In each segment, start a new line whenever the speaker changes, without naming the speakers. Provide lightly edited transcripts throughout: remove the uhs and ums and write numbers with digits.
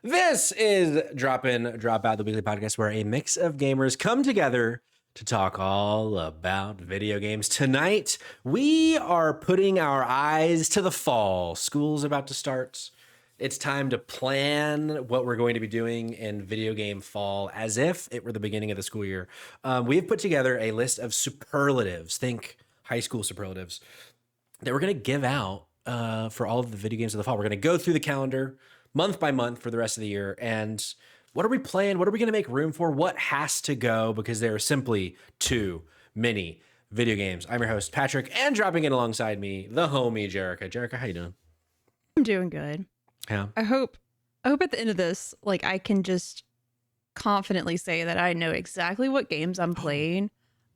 This is Drop In, Drop Out, the weekly podcast where a mix of gamers come together to talk all about video games. Tonight, we are putting our eyes to the fall. School's about to start. It's time to plan what we're going to be doing in video game fall as if it were the beginning of the school year. We have put together a list of superlatives, think high school superlatives, that we're going to give out for all of the video games of the fall. We're going to go through the calendar month by month for the rest of the year. And what are we playing? What are we going to make room for? What has to go? Because there are simply too many video games. I'm your host, Patrick, and dropping in alongside me, the homie, Jerica. Jerica, how you doing?
I'm doing good.
Yeah.
I hope at the end of this, like, I can just confidently say that I know exactly what games I'm playing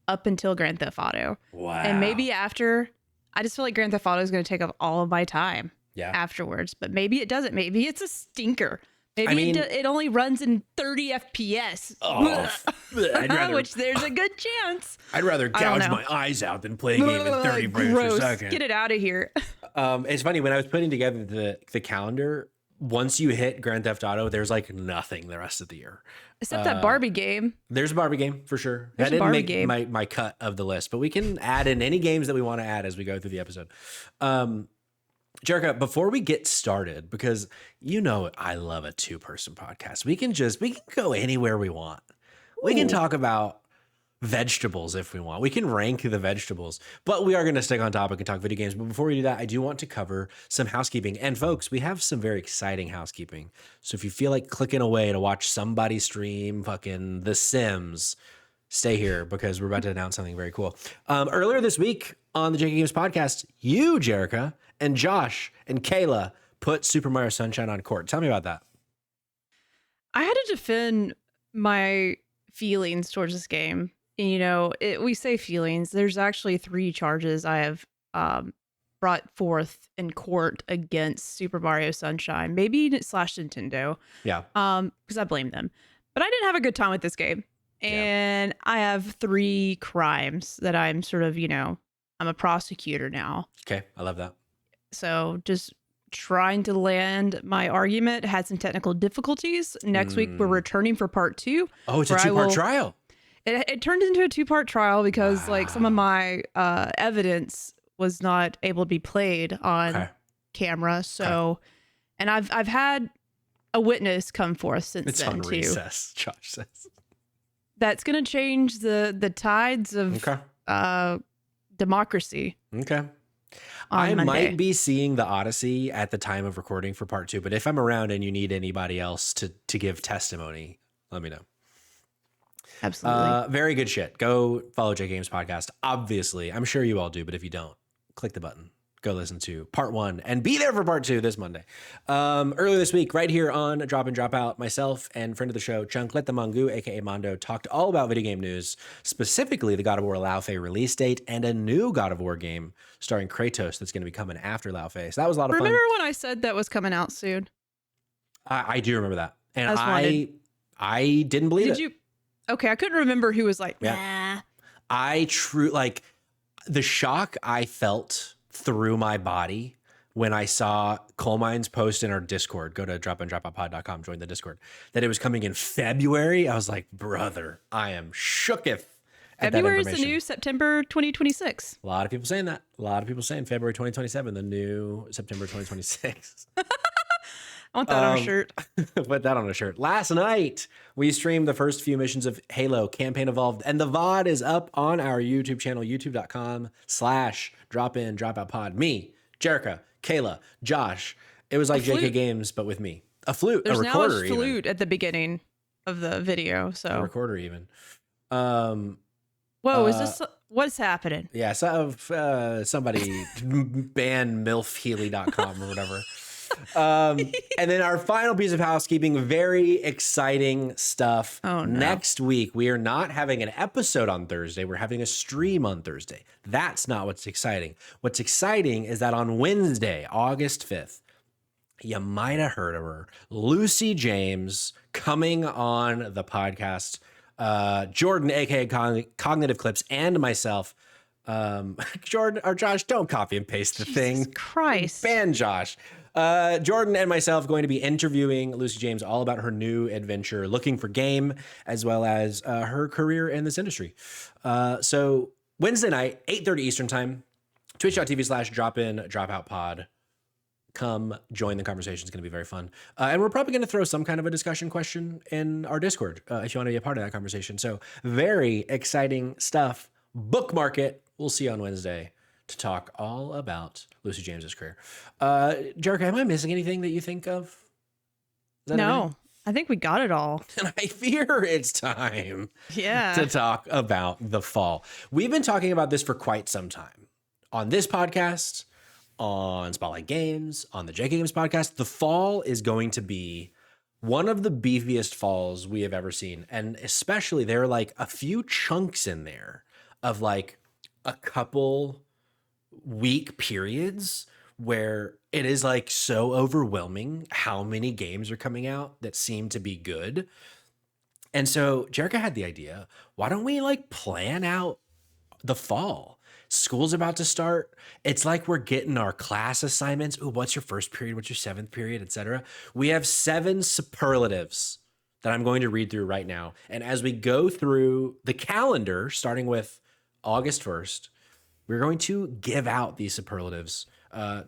up until Grand Theft Auto.
Wow.
And maybe after, I just feel like Grand Theft Auto is going to take up all of my time.
Yeah.
Afterwards, but maybe it doesn't. Maybe it's a stinker. Maybe it only runs in 30 FPS.
Oh,
which there's a good chance.
I'd rather gouge my eyes out than play a game in 30 frames per second.
Get it out of here.
It's funny, when I was putting together the calendar, once you hit Grand Theft Auto, there's like nothing the rest of the year.
Except that Barbie game.
There's a Barbie game for sure.
There's
that
a Barbie
didn't make
game.
my cut of the list, but we can add in any games that we want to add as we go through the episode. Jerica, before we get started, because you know I love a two-person podcast, we can go anywhere we want. We can talk about vegetables if we want. We can rank the vegetables, but we are going to stick on topic and talk video games. But before we do that, I do want to cover some housekeeping. And folks, we have some very exciting housekeeping. So if you feel like clicking away to watch somebody stream fucking The Sims, stay here because we're about to announce something very cool. Earlier this week on the JK Games podcast, you, Jerica, and Josh and Kayla put Super Mario Sunshine on court. Tell me about that.
I had to defend my feelings towards this game. You know, we say feelings. There's actually 3 charges I have brought forth in court against Super Mario Sunshine, maybe / Nintendo.
Yeah.
Because I blame them. But I didn't have a good time with this game. And I have 3 crimes that I'm sort of, I'm a prosecutor now.
Okay. I love that.
So just trying to land my argument. Had some technical difficulties. Next week, we're returning for part 2.
Oh, it's a 2-part trial.
It turned into a 2-part trial because like some of my evidence was not able to be played on camera. So, and I've had a witness come forth since then too.
It's on recess, Josh says.
That's going to change the tides of democracy.
Okay. I might be seeing the Odyssey at the time of recording for part 2, but if I'm around and you need anybody else to give testimony, let me know.
Absolutely.
Very good shit. Go follow J Games Podcast. Obviously, I'm sure you all do, but if you don't, click the button. Go listen to part 1 and be there for part 2 this Monday. Earlier this week, right here on Drop In, Drop Out, myself and friend of the show, Chunklet the Mongu, aka Mondo, talked all about video game news, specifically the God of War Laufey release date and a new God of War game starring Kratos that's going to be coming after Laufey. So that was a lot of fun.
Remember when I said that was coming out soon?
I do remember that. And
I
didn't believe it.
Did you? Okay, I couldn't remember who was like, nah.
The shock I felt through my body when I saw Coal Mines post in our Discord, go to dropindropoutpod.com, join the Discord, that it was coming in February. I was like, brother, I am shooketh at
February
that
is the new September 2026.
A lot of people saying that. A lot of people saying February 2027, the new September 2026.
I want that on a shirt.
Put that on a shirt. Last night, we streamed the first few missions of Halo Campaign Evolved, and the VOD is up on our YouTube channel, youtube.com/dropindropoutpod. Me, Jerica, Kayla, Josh. It was like JK Games, but with me. A flute,
There's
a recorder,
now a flute at the beginning of the video. So
a recorder even.
Whoa, is this what's happening?
Yeah, somebody ban milfhealy.com or whatever. And then our final piece of housekeeping, very exciting stuff.
Oh, no.
Next week, we are not having an episode on Thursday. We're having a stream on Thursday. That's not what's exciting. What's exciting is that on Wednesday, August 5th, you might have heard of her, Lucy James, coming on the podcast. Jordan, aka Cognitive Clips, and myself. Jordan or Josh, don't copy and paste the thing.
Christ.
Ban Josh. Jordan and myself going to be interviewing Lucy James all about her new adventure, looking for game, as well as her career in this industry. So Wednesday night, 8:30 Eastern time, twitch.tv/dropin/dropoutpod. Come join the conversation. It's going to be very fun. And we're probably going to throw some kind of a discussion question in our Discord if you want to be a part of that conversation. So very exciting stuff. Bookmark it. We'll see you on Wednesday to talk all about Lucy James's career. Jerica, am I missing anything that you think of? Is that
No,
everything?
I think we got it all.
And I fear it's time
Yeah.
to talk about the fall. We've been talking about this for quite some time on this podcast, on Spotlight Games, on the JK Games podcast. The fall is going to be one of the beefiest falls we have ever seen. And especially there are like a few chunks in there of like a couple week periods where it is like so overwhelming how many games are coming out that seem to be good. And so Jerica had the idea, why don't we like plan out the fall? School's about to start. It's like we're getting our class assignments. Ooh, what's your first period? What's your seventh period, etc. We have 7 superlatives that I'm going to read through right now. And as we go through the calendar, starting with August 1st, we're going to give out these superlatives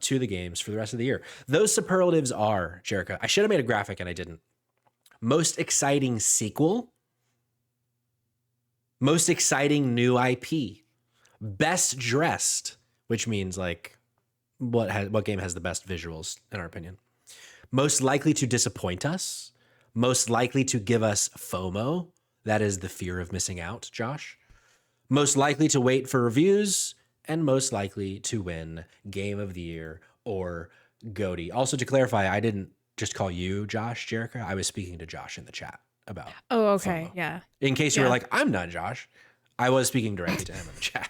to the games for the rest of the year. Those superlatives are, Jerica, I should have made a graphic and I didn't. Most exciting sequel. Most exciting new IP. Best dressed, which means like what game has the best visuals in our opinion. Most likely to disappoint us. Most likely to give us FOMO. That is the fear of missing out, Josh. Most likely to wait for reviews. And most likely to win Game of the Year or GOTY. Also, to clarify, I didn't just call you Josh, Jerica. I was speaking to Josh in the chat about
Oh, okay.
FOMO.
Yeah.
In case you were like, I'm not Josh. I was speaking directly to him in the chat.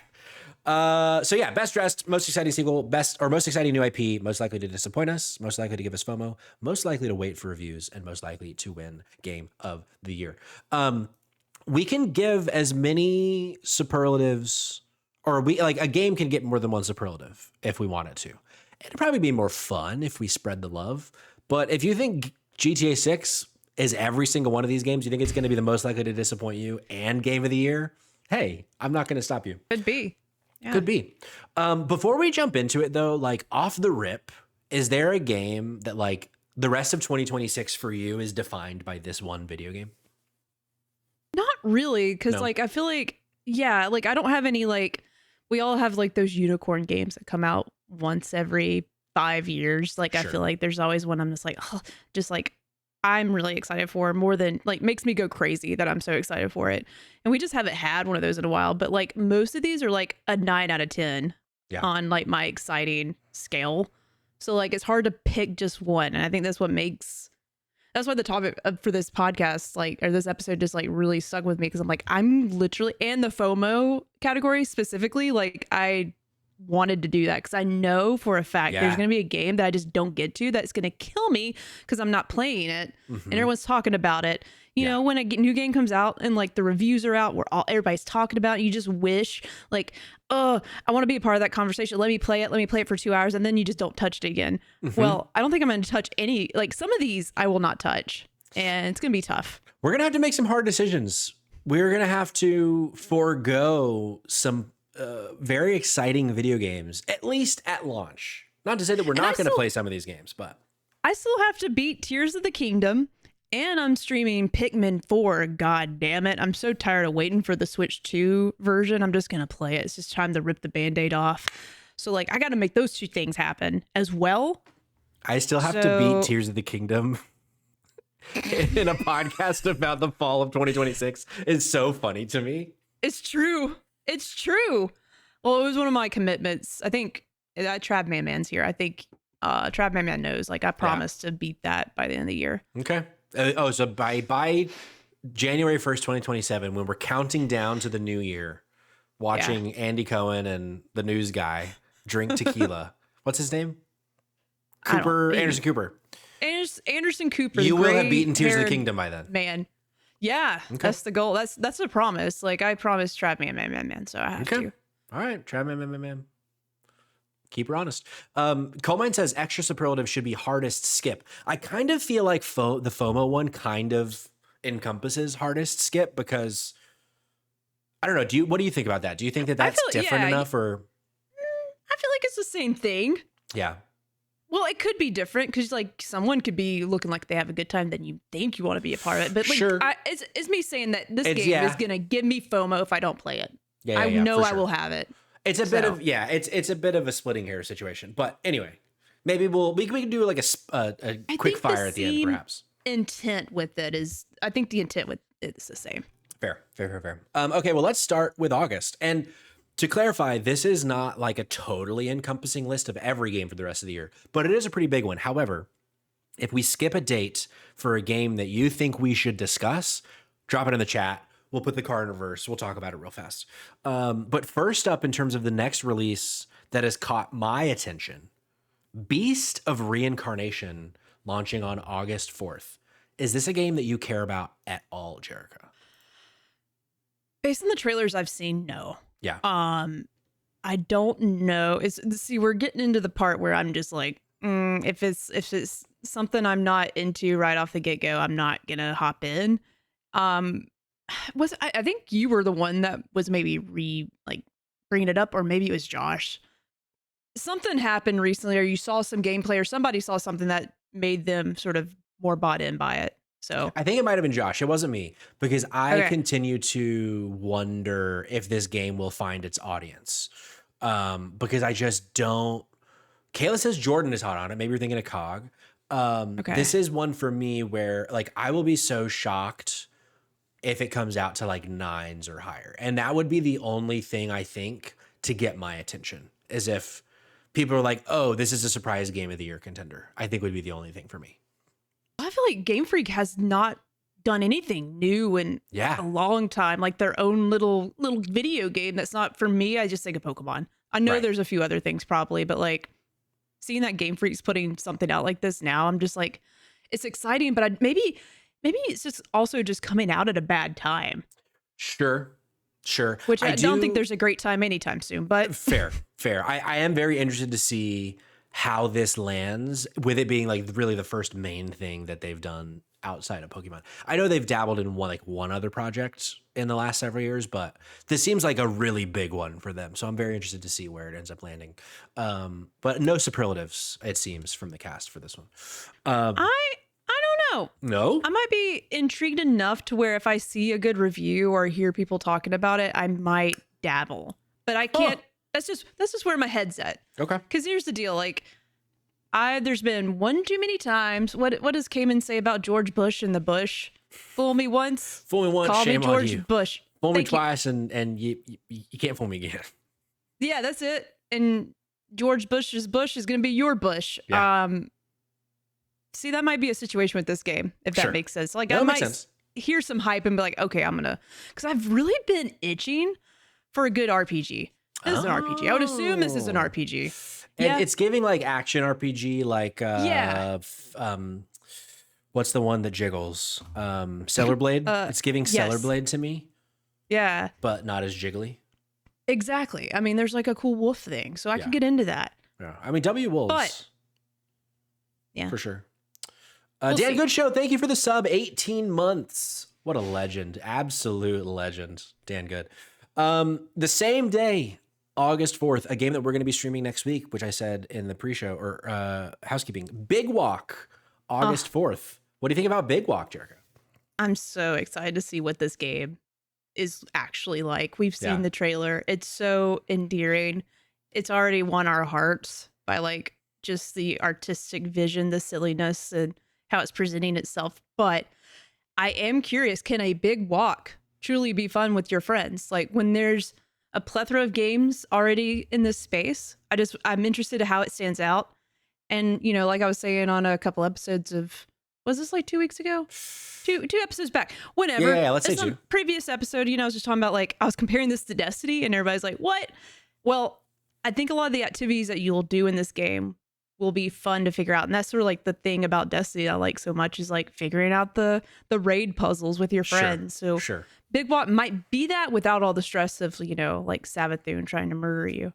So yeah, best dressed, most exciting sequel, best or most exciting new IP, most likely to disappoint us, most likely to give us FOMO, most likely to wait for reviews, and most likely to win Game of the Year. We can give as many superlatives, or we like a game can get more than one superlative if we want it to. It'd probably be more fun if we spread the love. But if you think GTA 6 is every single one of these games, you think it's going to be the most likely to disappoint you and Game of the Year? Hey, I'm not going to stop you.
Could be. Yeah.
Could be. Before we jump into it though, like off the rip, is there a game that like the rest of 2026 for you is defined by this one video game?
Not really, because
No.
like I feel like, yeah, like I don't have any like, we all have like those unicorn games that come out once every 5 years. Like I
Sure.
feel like there's always one I'm just like, oh, just like I'm really excited for, more than like makes me go crazy that I'm so excited for it. And we just haven't had one of those in a while. But like most of these are like a 9 out of 10
Yeah.
on like my exciting scale. So like it's hard to pick just one. And I think that's what makes, that's why the topic for this podcast, like, or this episode just like really stuck with me. Cause I'm like, I'm literally, and the FOMO category specifically, like I wanted to do that because I know for a fact
Yeah.
there's going to be a game that I just don't get to that's going to kill me because I'm not playing it
Mhm.
and everyone's talking about it. You
Yeah.
know, when a new game comes out and like the reviews are out, everybody's talking about it, you just wish like, oh, I want to be a part of that conversation. Let me play it for 2 hours, and then you just don't touch it again.
Mhm.
Well, I don't think I'm going to touch any, like some of these I will not touch, and it's going to be tough.
We're going to have to make some hard decisions. We're going to have to forego some very exciting video games, at least at launch. Not to say that we're
And I
not going to
still-
play some of these games, but
I still have to beat Tears of the Kingdom, and I'm streaming Pikmin 4. God damn it. I'm so tired of waiting for the Switch 2 version. I'm just going to play it. It's just time to rip the Band-Aid off. So like I got to make those two things happen as well.
I still have to
So-
beat Tears of the Kingdom in a podcast about the fall of 2026. It's so funny to me.
It's true. It's true. Well, it was one of my commitments. I think Trab Man's here. I think Trab Man knows. Like I promised to beat that by the end of the year.
Okay. So by January 1st, 2027, when we're counting down to the new year, watching Andy Cohen and the news guy drink tequila. What's his name?
I don't-
Anderson Cooper.
Anderson Cooper.
You
the
will have beaten Tears of the
gray-haired
Kingdom by then.
Man. Yeah,
Okay.
that's the goal. That's a promise. Like I promised Trap Man. So I have
Okay.
to.
All right. Try man. Keep her honest. Colemine says extra superlative should be hardest skip. I kind of feel like the FOMO one kind of encompasses hardest skip because I don't know. What do you think about that? Do you think that that's different enough or?
I feel like it's the same thing.
Yeah.
Well, it could be different because like someone could be looking like they have a good time, then you think you want to be a part of it. But like,
sure.
It's me saying that this game is gonna give me FOMO if I don't play it. I know I will have it.
It's a bit of it's a bit of a splitting hair situation. But anyway, maybe we can do like a quick fire at the end, perhaps.
Intent with it is, I think the intent with it is the same.
Fair. Okay, well, let's start with August. And to clarify, this is not like a totally encompassing list of every game for the rest of the year, but it is a pretty big one. However, if we skip a date for a game that you think we should discuss, drop it in the chat. We'll put the car in reverse. We'll talk about it real fast. But first up, in terms of the next release that has caught my attention, Beast of Reincarnation launching on August 4th. Is this a game that you care about at all, Jerica?
Based on the trailers I've seen, no.
Yeah.
I don't know. See, we're getting into the part where I'm just like, if it's something I'm not into right off the get-go, I'm not gonna hop in. I think you were the one that was maybe bringing it up, or maybe it was Josh. Something happened recently, or you saw some gameplay, or somebody saw something that made them sort of more bought in by it. So
I think it might have been Josh. It wasn't me, because I continue to wonder if this game will find its audience. Because I just don't. Kayla says Jordan is hot on it. Maybe you're thinking of COG. This is one for me where like I will be so shocked if it comes out to like 9s or higher. And that would be the only thing I think to get my attention, is if people are like, oh, this is a surprise game of the year contender. I think would be the only thing for me.
I feel like Game Freak has not done anything new in a long time. Like their own little video game that's not for me. I just think of Pokemon. I know there's a few other things probably, but like seeing that Game Freak's putting something out like this now, I'm just like, it's exciting, but maybe it's just also just coming out at a bad time.
Sure.
Which I don't think there's a great time anytime soon, but
fair. I am very interested to see how this lands, with it being like really the first main thing that they've done outside of Pokemon. I know they've dabbled in one other project in the last several years, but this seems like a really big one for them. So I'm very interested to see where it ends up landing. But no superlatives, it seems, from the cast for this one.
I don't know.
No?
I might be intrigued enough to where if I see a good review or hear people talking about it, I might dabble. But I can't. That's just where my head's at. Okay. Because here's the deal. Like, there's been one too many times. What does Cayman say about George Bush and the bush? Fool me once. Call
shame
me George
on you.
Bush.
Fool me twice, and you can't fool me again.
Yeah, that's it. And George Bush's bush is going to be your bush.
Yeah.
See, that might be a situation with this game, if that makes sense. Like, I might hear some hype and be like, okay, I'm gonna, because I've really been itching for a good RPG. This is an RPG. I would assume this is an RPG.
And it's giving like action RPG, like what's the one that jiggles? Stellar Blade. It's giving Stellar Blade to me. Yeah, but not as jiggly.
Exactly. I mean, there's like a cool wolf thing, so I could get into that.
Yeah, I mean, W Wolves.
But
for sure. Dan Good Show, thank you for the sub. 18 months. What a legend. Absolute legend. Dan Good. The same day, August 4th, a game that we're going to be streaming next week, which I said in the pre-show or housekeeping. Big Walk, August 4th. What do you think about Big Walk, Jerica?
I'm so excited to see what this game is actually like. We've seen the trailer. It's so endearing. It's already won our hearts by like just the artistic vision, the silliness, and how it's presenting itself. But I am curious, can a Big Walk truly be fun with your friends? Like when there's a plethora of games already in this space, I'm interested in how it stands out. And, you know, like I was saying on a couple episodes of, was this like 2 weeks ago? Two episodes back. Whatever.
Yeah, let's say two.
Previous episode, you know, I was just talking about like, I was comparing this to Destiny and everybody's like, what? Well, I think a lot of the activities that you'll do in this game will be fun to figure out. And that's sort of like the thing about Destiny I like so much is like figuring out the raid puzzles with your friends. So Big Walk might be that without all the stress of, you know, like Savathun trying to murder you.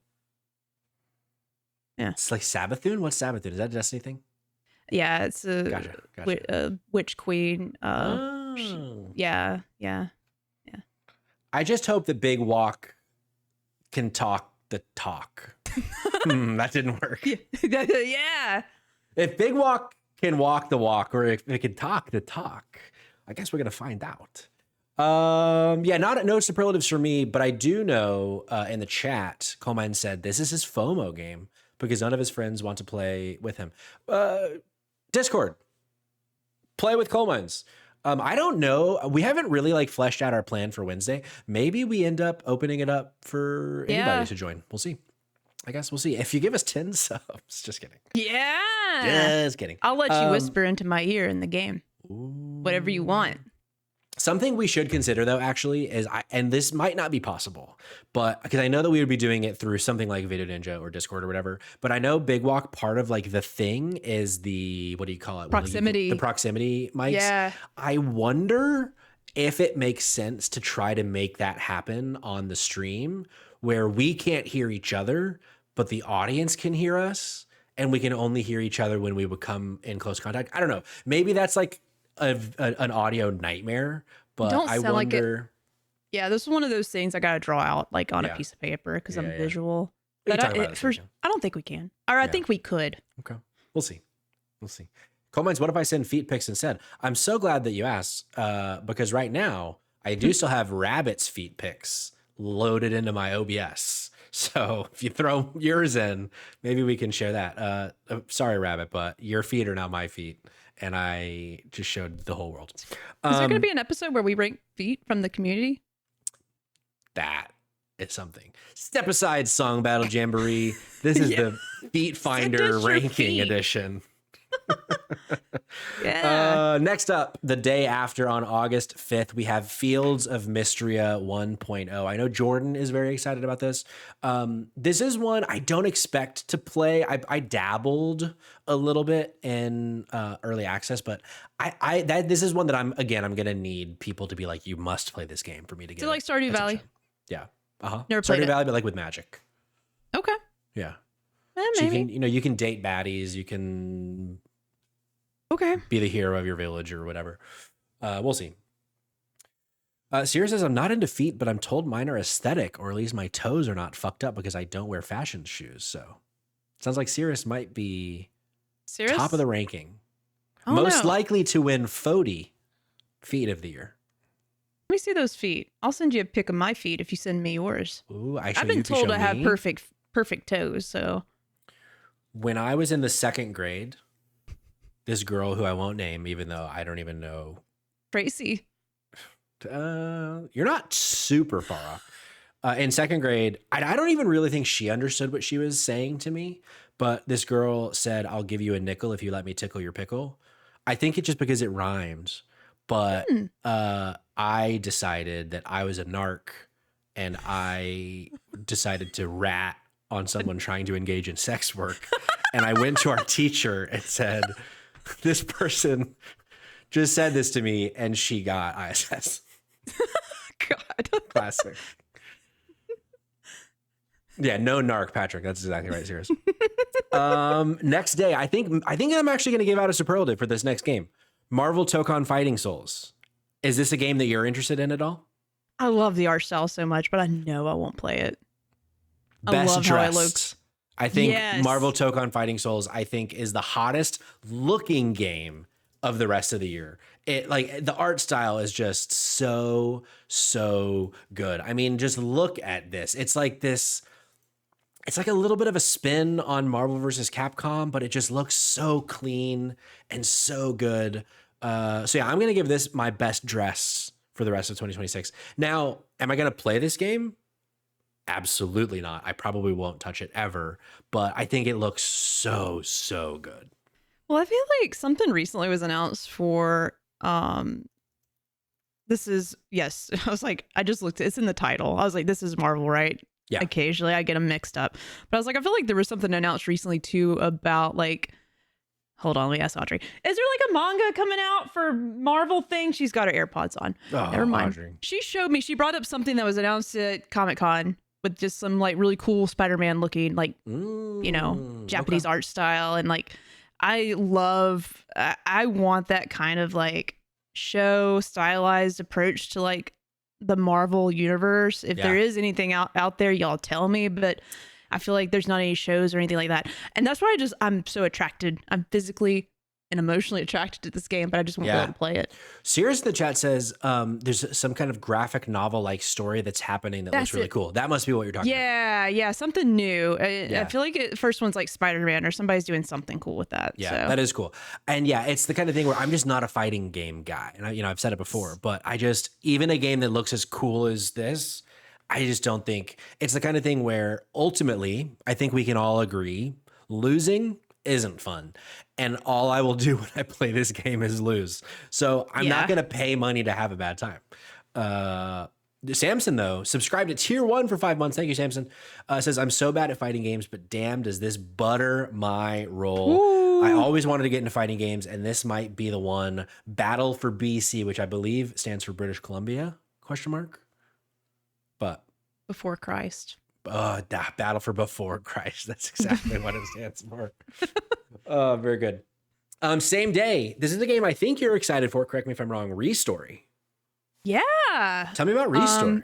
Yeah.
It's like Sabathun. What's Sabathun? Is that a Destiny thing?
Yeah, it's a,
Gotcha.
witch queen.
Oh.
Yeah.
I just hope that Big Walk can talk the talk. That didn't work.
Yeah.
If Big Walk can walk the walk, or if it can talk the talk, I guess we're gonna find out. Yeah, no superlatives for me, but I do know in the chat, Colemine said this is his FOMO game because none of his friends want to play with him. Discord, play with Colemines. I don't know. We haven't really like fleshed out our plan for Wednesday. Maybe we end up opening it up for anybody to join. We'll see. I guess we'll see. If you give us 10 subs, just kidding.
Yeah.
Just kidding.
I'll let you whisper into my ear in the game. Whatever you want.
Something we should consider though, actually, is and this might not be possible, but because I know that we would be doing it through something like Video Ninja or Discord or whatever. But I know Big Walk, part of like the thing is the, what do you call it?
Proximity.
The proximity mics.
Yeah.
I wonder if it makes sense to try to make that happen on the stream where we can't hear each other, but the audience can hear us and we can only hear each other when we would come in close contact. I don't know. Maybe that's like an audio nightmare, but I wonder.
Like yeah, this is one of those things I got to draw out like on a piece of paper because I'm visual. But I don't think we can. Or I think we could.
Okay. We'll see. Colemines, what if I send feet pics instead? I'm so glad that you asked because right now I do still have Rabbit's feet pics loaded into my OBS. So if you throw yours in, maybe we can share that. Sorry, Rabbit, but your feet are now my feet. And I just showed the whole world. Is
there going to be an episode where we rank feet from the community?
That is something. Step aside, Song Battle Jamboree. This is the Feet Finder ranking edition.
Yeah.
Next up, the day after on August 5th, we have Fields of Mystria 1.0. I know Jordan is very excited about this. This is one I don't expect to play. I dabbled a little bit in early access, but this is one that I'm gonna need people to be like, you must play this game for me to get.
So like Stardew Valley.
Yeah.
Never played
Stardew
it.
Valley, but like with magic.
Okay.
Yeah.
Maybe.
So you can date baddies. You can be the hero of your village or whatever. We'll see. Sierra says, I'm not into feet, but I'm told mine are aesthetic, or at least my toes are not fucked up because I don't wear fashion shoes. So sounds like Sirius might be top of the ranking. Most likely to win FODI Feet of the Year.
Let me see those feet. I'll send you a pic of my feet if you send me yours.
Ooh,
I've been told I have perfect toes, so.
When I was in the second grade, this girl who I won't name, even though I don't even know.
Tracy.
You're not super far off. In second grade, I don't even really think she understood what she was saying to me, but this girl said, I'll give you a nickel if you let me tickle your pickle. I think it's just because it rhymes, but I decided that I was a narc and I decided to rat on someone trying to engage in sex work. And I went to our teacher and said, this person just said this to me, and she got ISS.
God.
Classic. Yeah, no narc, Patrick. That's exactly right, serious. Next day, I think I'm actually going to give out a superlative for this next game. Marvel Tokon Fighting Souls. Is this a game that you're interested in at all?
I love the art style so much, but I know I won't play it.
Best
I love
dressed.
how it looks.
I think Marvel Tokon Fighting Souls, I think, is the hottest looking game of the rest of the year. It like the art style is just so good. I mean, just look at this. It's like a little bit of a spin on Marvel versus Capcom, but it just looks so clean and so good. So yeah, I'm gonna give this my best dress for the rest of 2026. Now, am I gonna play this game? Absolutely not. I probably won't touch it ever, but I think it looks so good.
Well, I feel like something recently was announced for this is I was like, I just looked, it's in the title. I was like, this is Marvel, right?
Yeah.
Occasionally I get them mixed up. But I was like, I feel like there was something announced recently too about like, hold on, let me ask Audrey. Is there like a manga coming out for Marvel thing? She's got her AirPods on.
Oh,
never mind.
Audrey.
She showed me, she brought up something that was announced at Comic-Con with just some like really cool Spider-Man looking, like, you know, Japanese art style. And like, I want that kind of like show stylized approach to like the Marvel universe. If there is anything out there, y'all tell me. But I feel like there's not any shows or anything like that. And that's why I'm so attracted. I'm physically and emotionally attracted to this game, but I just won't be able to play it.
Sirius in the chat says there's some kind of graphic novel-like story that's happening that looks really cool. That must be what you're talking about.
Yeah, something new. I feel like the first one's like Spider-Man or somebody's doing something cool with that.
Yeah,
so.
that is cool. And yeah, it's the kind of thing where I'm just not a fighting game guy. And I've said it before, but even a game that looks as cool as this, I just don't think it's the kind of thing where ultimately I think we can all agree losing isn't fun. And all I will do when I play this game is lose. So I'm not going to pay money to have a bad time. Samson, though, subscribed to tier 1 for 5 months. Thank you, Samson. Says, I'm so bad at fighting games, but damn, does this butter my roll. Ooh. I always wanted to get into fighting games, and this might be the one. Battle for BC, which I believe stands for British Columbia, ? But
Before Christ.
Battle for Before Christ. That's exactly what it stands for. Very good. Same day. This is a game I think you're excited for. Correct me if I'm wrong. Restory.
Yeah.
Tell me about Restory.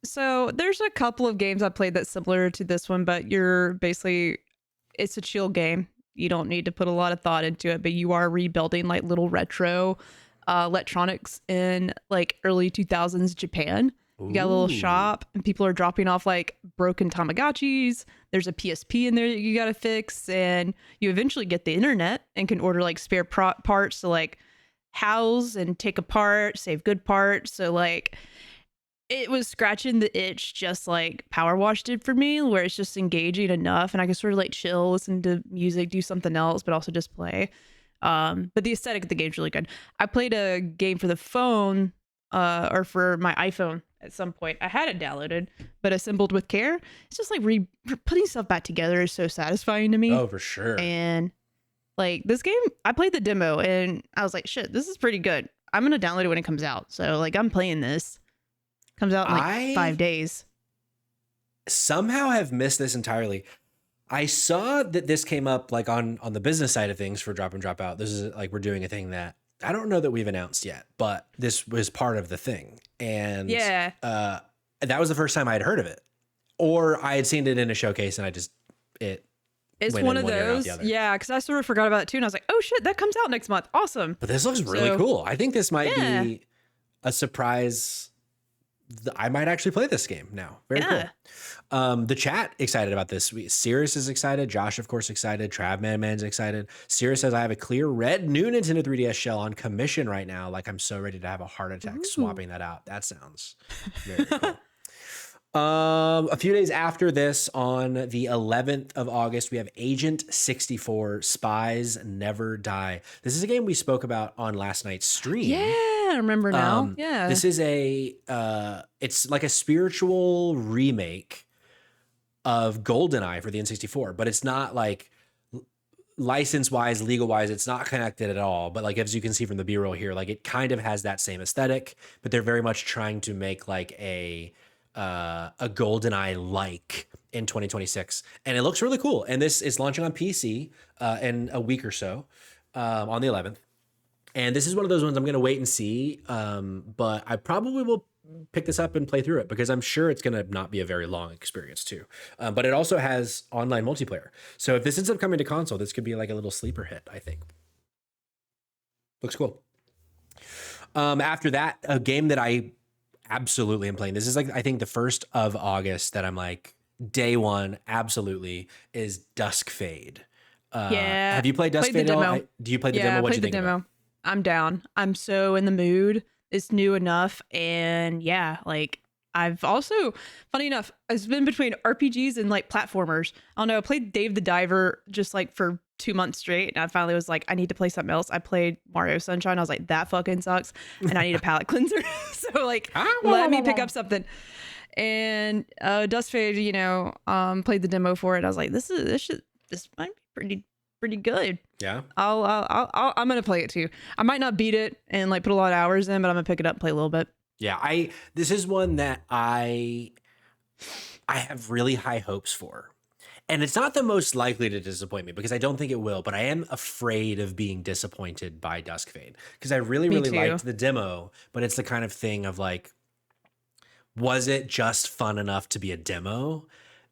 So there's a couple of games I played that's similar to this one, but it's a chill game. You don't need to put a lot of thought into it, but you are rebuilding like little retro electronics in like early 2000s Japan. You got a little shop and people are dropping off like broken Tamagotchis. There's a PSP in there that you got to fix. And you eventually get the internet and can order like spare parts to like house and take apart, save good parts. So like it was scratching the itch just like Power Wash did for me, where it's just engaging enough and I can sort of like chill, listen to music, do something else, but also just play. But the aesthetic of the game's really good. I played a game for the phone or for my iPhone at some point. I had it downloaded, but assembled with care. It's just like putting stuff back together is so satisfying to me.
Oh, for sure.
And like this game, I played the demo and I was like, shit, this is pretty good. I'm going to download it when it comes out. So like I'm playing this. Comes out in like 5 days.
Somehow have missed this entirely. I saw that this came up like on the business side of things for Drop and Drop Out. This is like we're doing a thing that I don't know that we've announced yet, but this was part of the thing. And that was the first time I had heard of it. Or I had seen it in a showcase and it's
one of those. Yeah, because I sort of forgot about it too. And I was like, oh shit, that comes out next month. Awesome.
But this looks really cool. I think this might be a surprise. I might actually play this game now. Very cool. The chat excited about this. Sirius is excited. Josh, of course, excited. Man's excited. Sirius says, I have a clear red new Nintendo 3DS shell on commission right now. Like I'm so ready to have a heart attack swapping that out. That sounds very cool. A few days after this, on the 11th of August, we have Agent 64 Spies Never Die. This is a game we spoke about on last night's stream.
Yeah, I remember now.
This is it's like a spiritual remake of GoldenEye for the N64, but it's not like license-wise, legal-wise, it's not connected at all. But like as you can see from the B-roll here, like it kind of has that same aesthetic, but they're very much trying to make like a GoldenEye like in 2026, and it looks really cool. And this is launching on PC in a week or so on the 11th. And this is one of those ones I'm going to wait and see, but I probably will pick this up and play through it because I'm sure it's going to not be a very long experience too. But it also has online multiplayer. So if this ends up coming to console, this could be like a little sleeper hit, I think. Looks cool. After that, a game that I absolutely am playing. This is like, I think the 1st of August that I'm like day one, absolutely, is Dusk Fade. Have you played Dusk Fade at all? Do you play the demo? What'd you think about it?
I'm down. I'm so in the mood. It's new enough. And yeah, like I've also, funny enough, I've been between RPGs and like platformers. I don't know. I played Dave the Diver just like for 2 months straight. And I finally was like, I need to play something else. I played Mario Sunshine. I was like, that fucking sucks. And I need a palate cleanser. So like, let me pick up something. And Dusk Fade, played the demo for it. I was like, this might be pretty good.
Yeah.
I'm gonna play it too. I might not beat it and like put a lot of hours in, but I'm gonna pick it up and play a little bit.
Yeah, this is one that I I have really high hopes for. And it's not the most likely to disappoint me because I don't think it will, but I am afraid of being disappointed by Duskfade because I really,
Me
really
too.
liked the demo, but it's the kind of thing of like, was it just fun enough to be a demo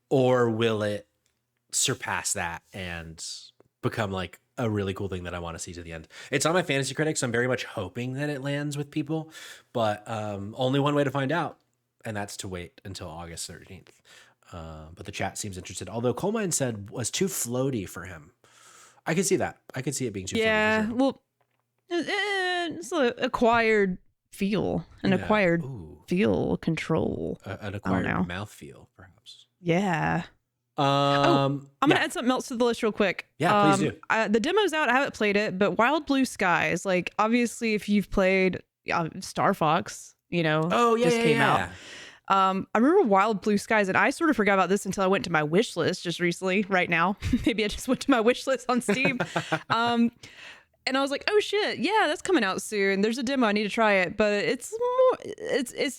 or will it surpass that and become like a really cool thing that I want to see to the end? It's on my fantasy critics. So I'm very much hoping that it lands with people, but only one way to find out. And that's to wait until August 13th. But the chat seems interested. Although Colemine said was too floaty for him. I could see that. I could see it being too floaty for sure.
Well, it's an acquired feel, acquired feel control.
An acquired mouthfeel, perhaps.
Yeah. I'm gonna add something else to the list real quick.
Yeah, please do.
The demo's out. I haven't played it, but Wild Blue Skies, like obviously, if you've played Star Fox, just came out. I remember Wild Blue Skies, and I sort of forgot about this until I went to my wish list just recently. Right now, maybe I just went to my wish list on Steam, and I was like, "Oh shit, yeah, that's coming out soon." There's a demo. I need to try it, but it's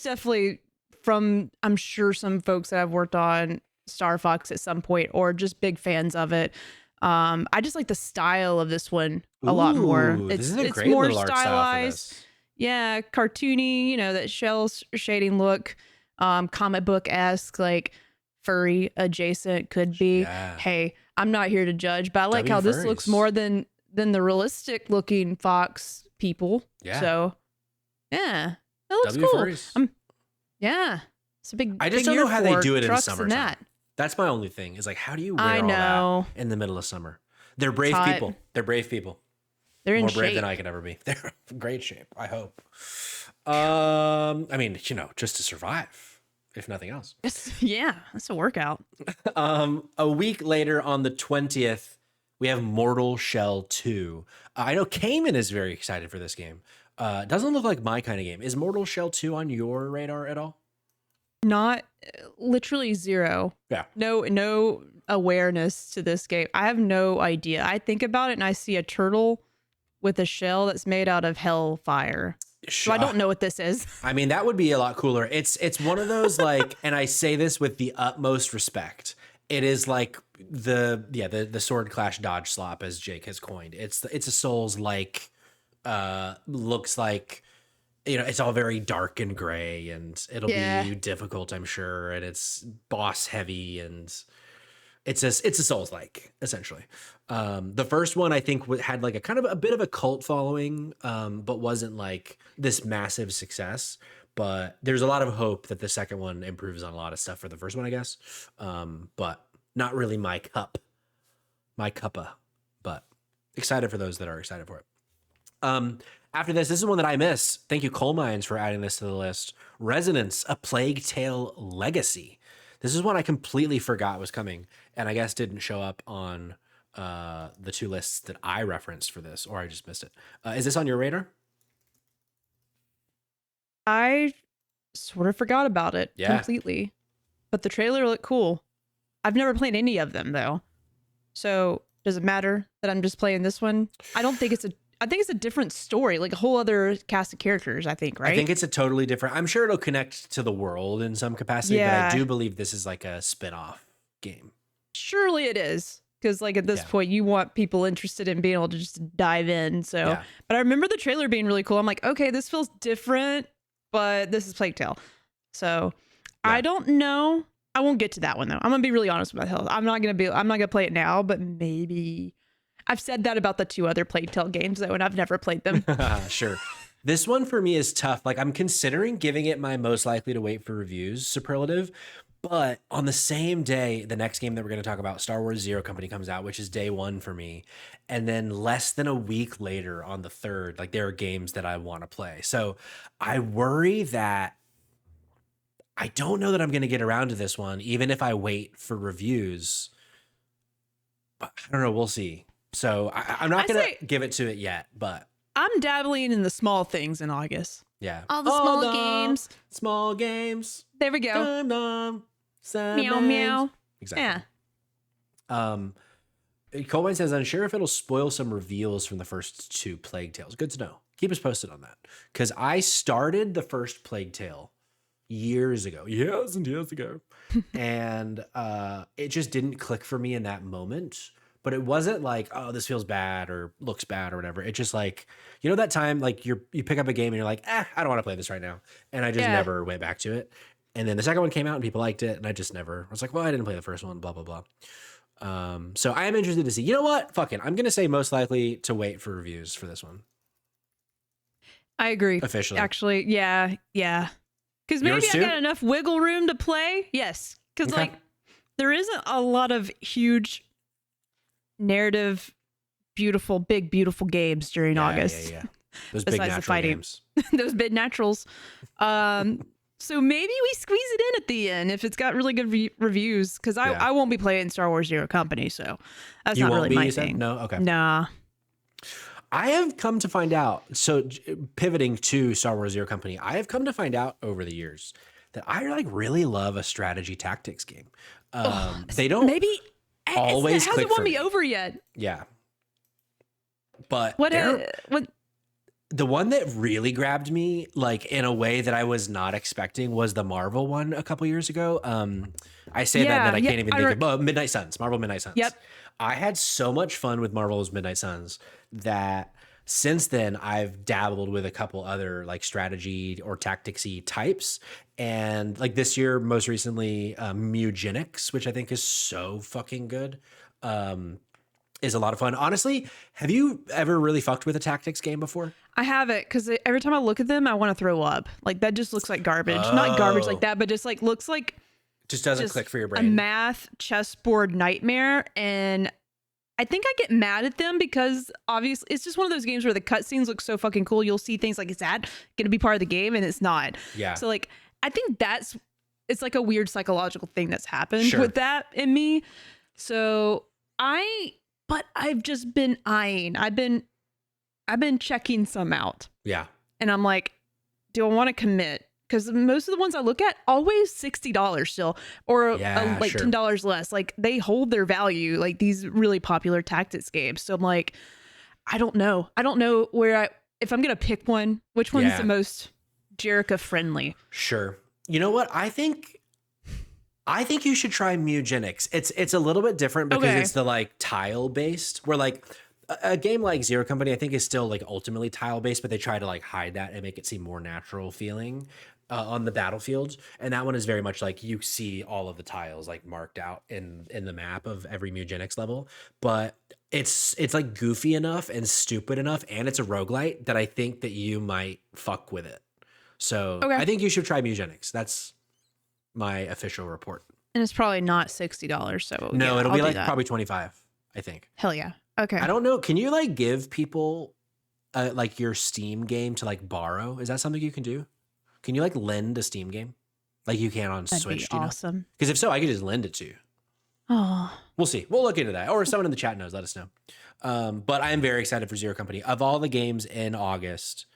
definitely from I'm sure some folks that I've worked on Star Fox at some point or just big fans of it. I just like the style of this one a lot more. It's more stylized. Yeah, cartoony, that shell shading look. Comic book-esque, like furry adjacent could be.
Yeah.
Hey, I'm not here to judge, but I like how this looks more than the realistic looking Fox people.
Yeah.
So yeah, that looks cool. Yeah. It's a big.
I just don't know how they do it in summertime. That's my only thing. Is like, how do you wear all that in the middle of summer? They're brave people. They're brave people.
They're in
more
shape.
brave than I could ever be. They're in great shape. I hope. I mean, just to survive, if nothing else.
Yeah, that's a workout.
A week later, on the 20th, we have Mortal Shell 2. I know Cayman is very excited for this game. Doesn't look like my kind of game. Is Mortal Shell 2 on your radar at all?
Not literally zero.
Yeah.
No awareness to this game. I have no idea. I think about it and I see a turtle with a shell that's made out of hellfire. So I don't know what this is.
I mean, that would be a lot cooler. It's one of those like, and I say this with the utmost respect. It is like the sword clash dodge slop, as Jake has coined. It's a Souls like looks like, it's all very dark and gray, and it'll be difficult, I'm sure, and it's boss heavy, and it's a Souls like essentially. The first one I think had like a kind of a bit of a cult following, but wasn't like this massive success. But there's a lot of hope that the second one improves on a lot of stuff for the first one, I guess. But not really my cuppa, but excited for those that are excited for it. After this is one that I miss. Thank you, Coal Mines, for adding this to the list. Resonance, A Plague Tale Legacy. This is one I completely forgot was coming, and I guess didn't show up on the two lists that I referenced for this, or I just missed it. Is this on your radar?
I sort of forgot about it completely, but the trailer looked cool. I've never played any of them though, so does it matter that I'm just playing this one? I think it's a different story, like a whole other cast of characters, I think, right?
I think it's a totally different. I'm sure it'll connect to the world in some capacity, but I do believe this is like a spin-off game.
Surely it is, because like at this point, you want people interested in being able to just dive in. So, but I remember the trailer being really cool. I'm like, okay, this feels different, but this is Plague Tale. So I don't know. I won't get to that one though. I'm gonna be really honest with myself. I'm not gonna play it now, but maybe. I've said that about the two other Plague Tale games though, and I've never played them.
Sure. This one for me is tough. Like I'm considering giving it my most likely to wait for reviews superlative, but on the same day, the next game that we're going to talk about, Star Wars Zero Company, comes out, which is day one for me. And then less than a week later on the 3rd, like there are games that I want to play. So I worry that I don't know that I'm going to get around to this one, even if I wait for reviews. But I don't know. We'll see. So I'm not going to give it to it yet, but
I'm dabbling in the small things in August.
Yeah.
All the small games.
Small games.
There we go.
Dum, dum,
meow, meow.
Exactly. Yeah. Colwyn says, unsure if it'll spoil some reveals from the first two Plague Tales. Good to know. Keep us posted on that. Because I started the first Plague Tale years ago, years and years ago. And it just didn't click for me in that moment. But it wasn't like, oh, this feels bad or looks bad or whatever. It just like, you know, that time like you pick up a game and you're like, I don't want to play this right now. And I just
Yeah.
never went back to it. And then the second one came out and people liked it. And I just never, I was like, well, I didn't play the first one, blah, blah, blah. So I am interested to see, you know what? Fuck it. I'm going to say most likely to wait for reviews for this one.
I agree.
Officially.
Actually, yeah. Because maybe I got enough wiggle room to play. Yes. Because like there isn't a lot of huge narrative, beautiful games during August.
Yeah. Those big natural games.
Those big naturals. So maybe we squeeze it in at the end if it's got really good reviews. Because I won't be playing Star Wars Zero Company, so that's not really my thing.
No, okay.
Nah.
I have come to find out, so pivoting to Star Wars Zero Company, I have come to find out over the years that I like really love a strategy tactics game. They don't
maybe
always
it hasn't
click
won me over yet.
Yeah. But
what
the one that really grabbed me like in a way that I was not expecting was the Marvel one a couple years ago. I say that and then I can't even think of Midnight Suns, Marvel Midnight Suns.
Yep.
I had so much fun with Marvel's Midnight Suns that since then I've dabbled with a couple other like strategy or tacticsy types. And like this year, most recently, Mugenics, which I think is so fucking good, is a lot of fun. Honestly, have you ever really fucked with a tactics game before?
I haven't, because every time I look at them, I want to throw up. Like that just looks like garbage. Not garbage like that, but just like looks like
just doesn't click for your brain.
A math chessboard nightmare. And I think I get mad at them because obviously it's just one of those games where the cutscenes look so fucking cool. You'll see things like, is that going to be part of the game? And it's not.
Yeah.
So like, I think it's like a weird psychological thing that's happened with that in me. So but I've just been eyeing. I've been checking some out.
Yeah.
And I'm like, do I want to commit? Because most of the ones I look at, always $60 still, or like $10 less. Like they hold their value, like these really popular tactics games. So I'm like, I don't know. I don't know if I'm going to pick one, which one's the most Jerica friendly.
Sure. You know what? I think you should try Mugenics. It's a little bit different because it's the like tile based, where like a game like Zero Company, I think, is still like ultimately tile based, but they try to like hide that and make it seem more natural feeling on the battlefield. And that one is very much like you see all of the tiles like marked out in the map of every Mugenics level, but it's like goofy enough and stupid enough, and it's a roguelite that I think that you might fuck with it. So I think you should try Mugenics. That's my official report.
And it's probably not $60. So
no, it'll be like probably 25, I think.
Hell yeah. Okay.
I don't know. Can you like give people like your Steam game to like borrow? Is that something you can do? Can you like lend a Steam game like you can on Switch?
That'd be awesome.
Because if so, I could just lend it to you.
Oh,
we'll see. We'll look into that. Or if someone in the chat knows, let us know. But I am very excited for Zero Company. Of all the games in August,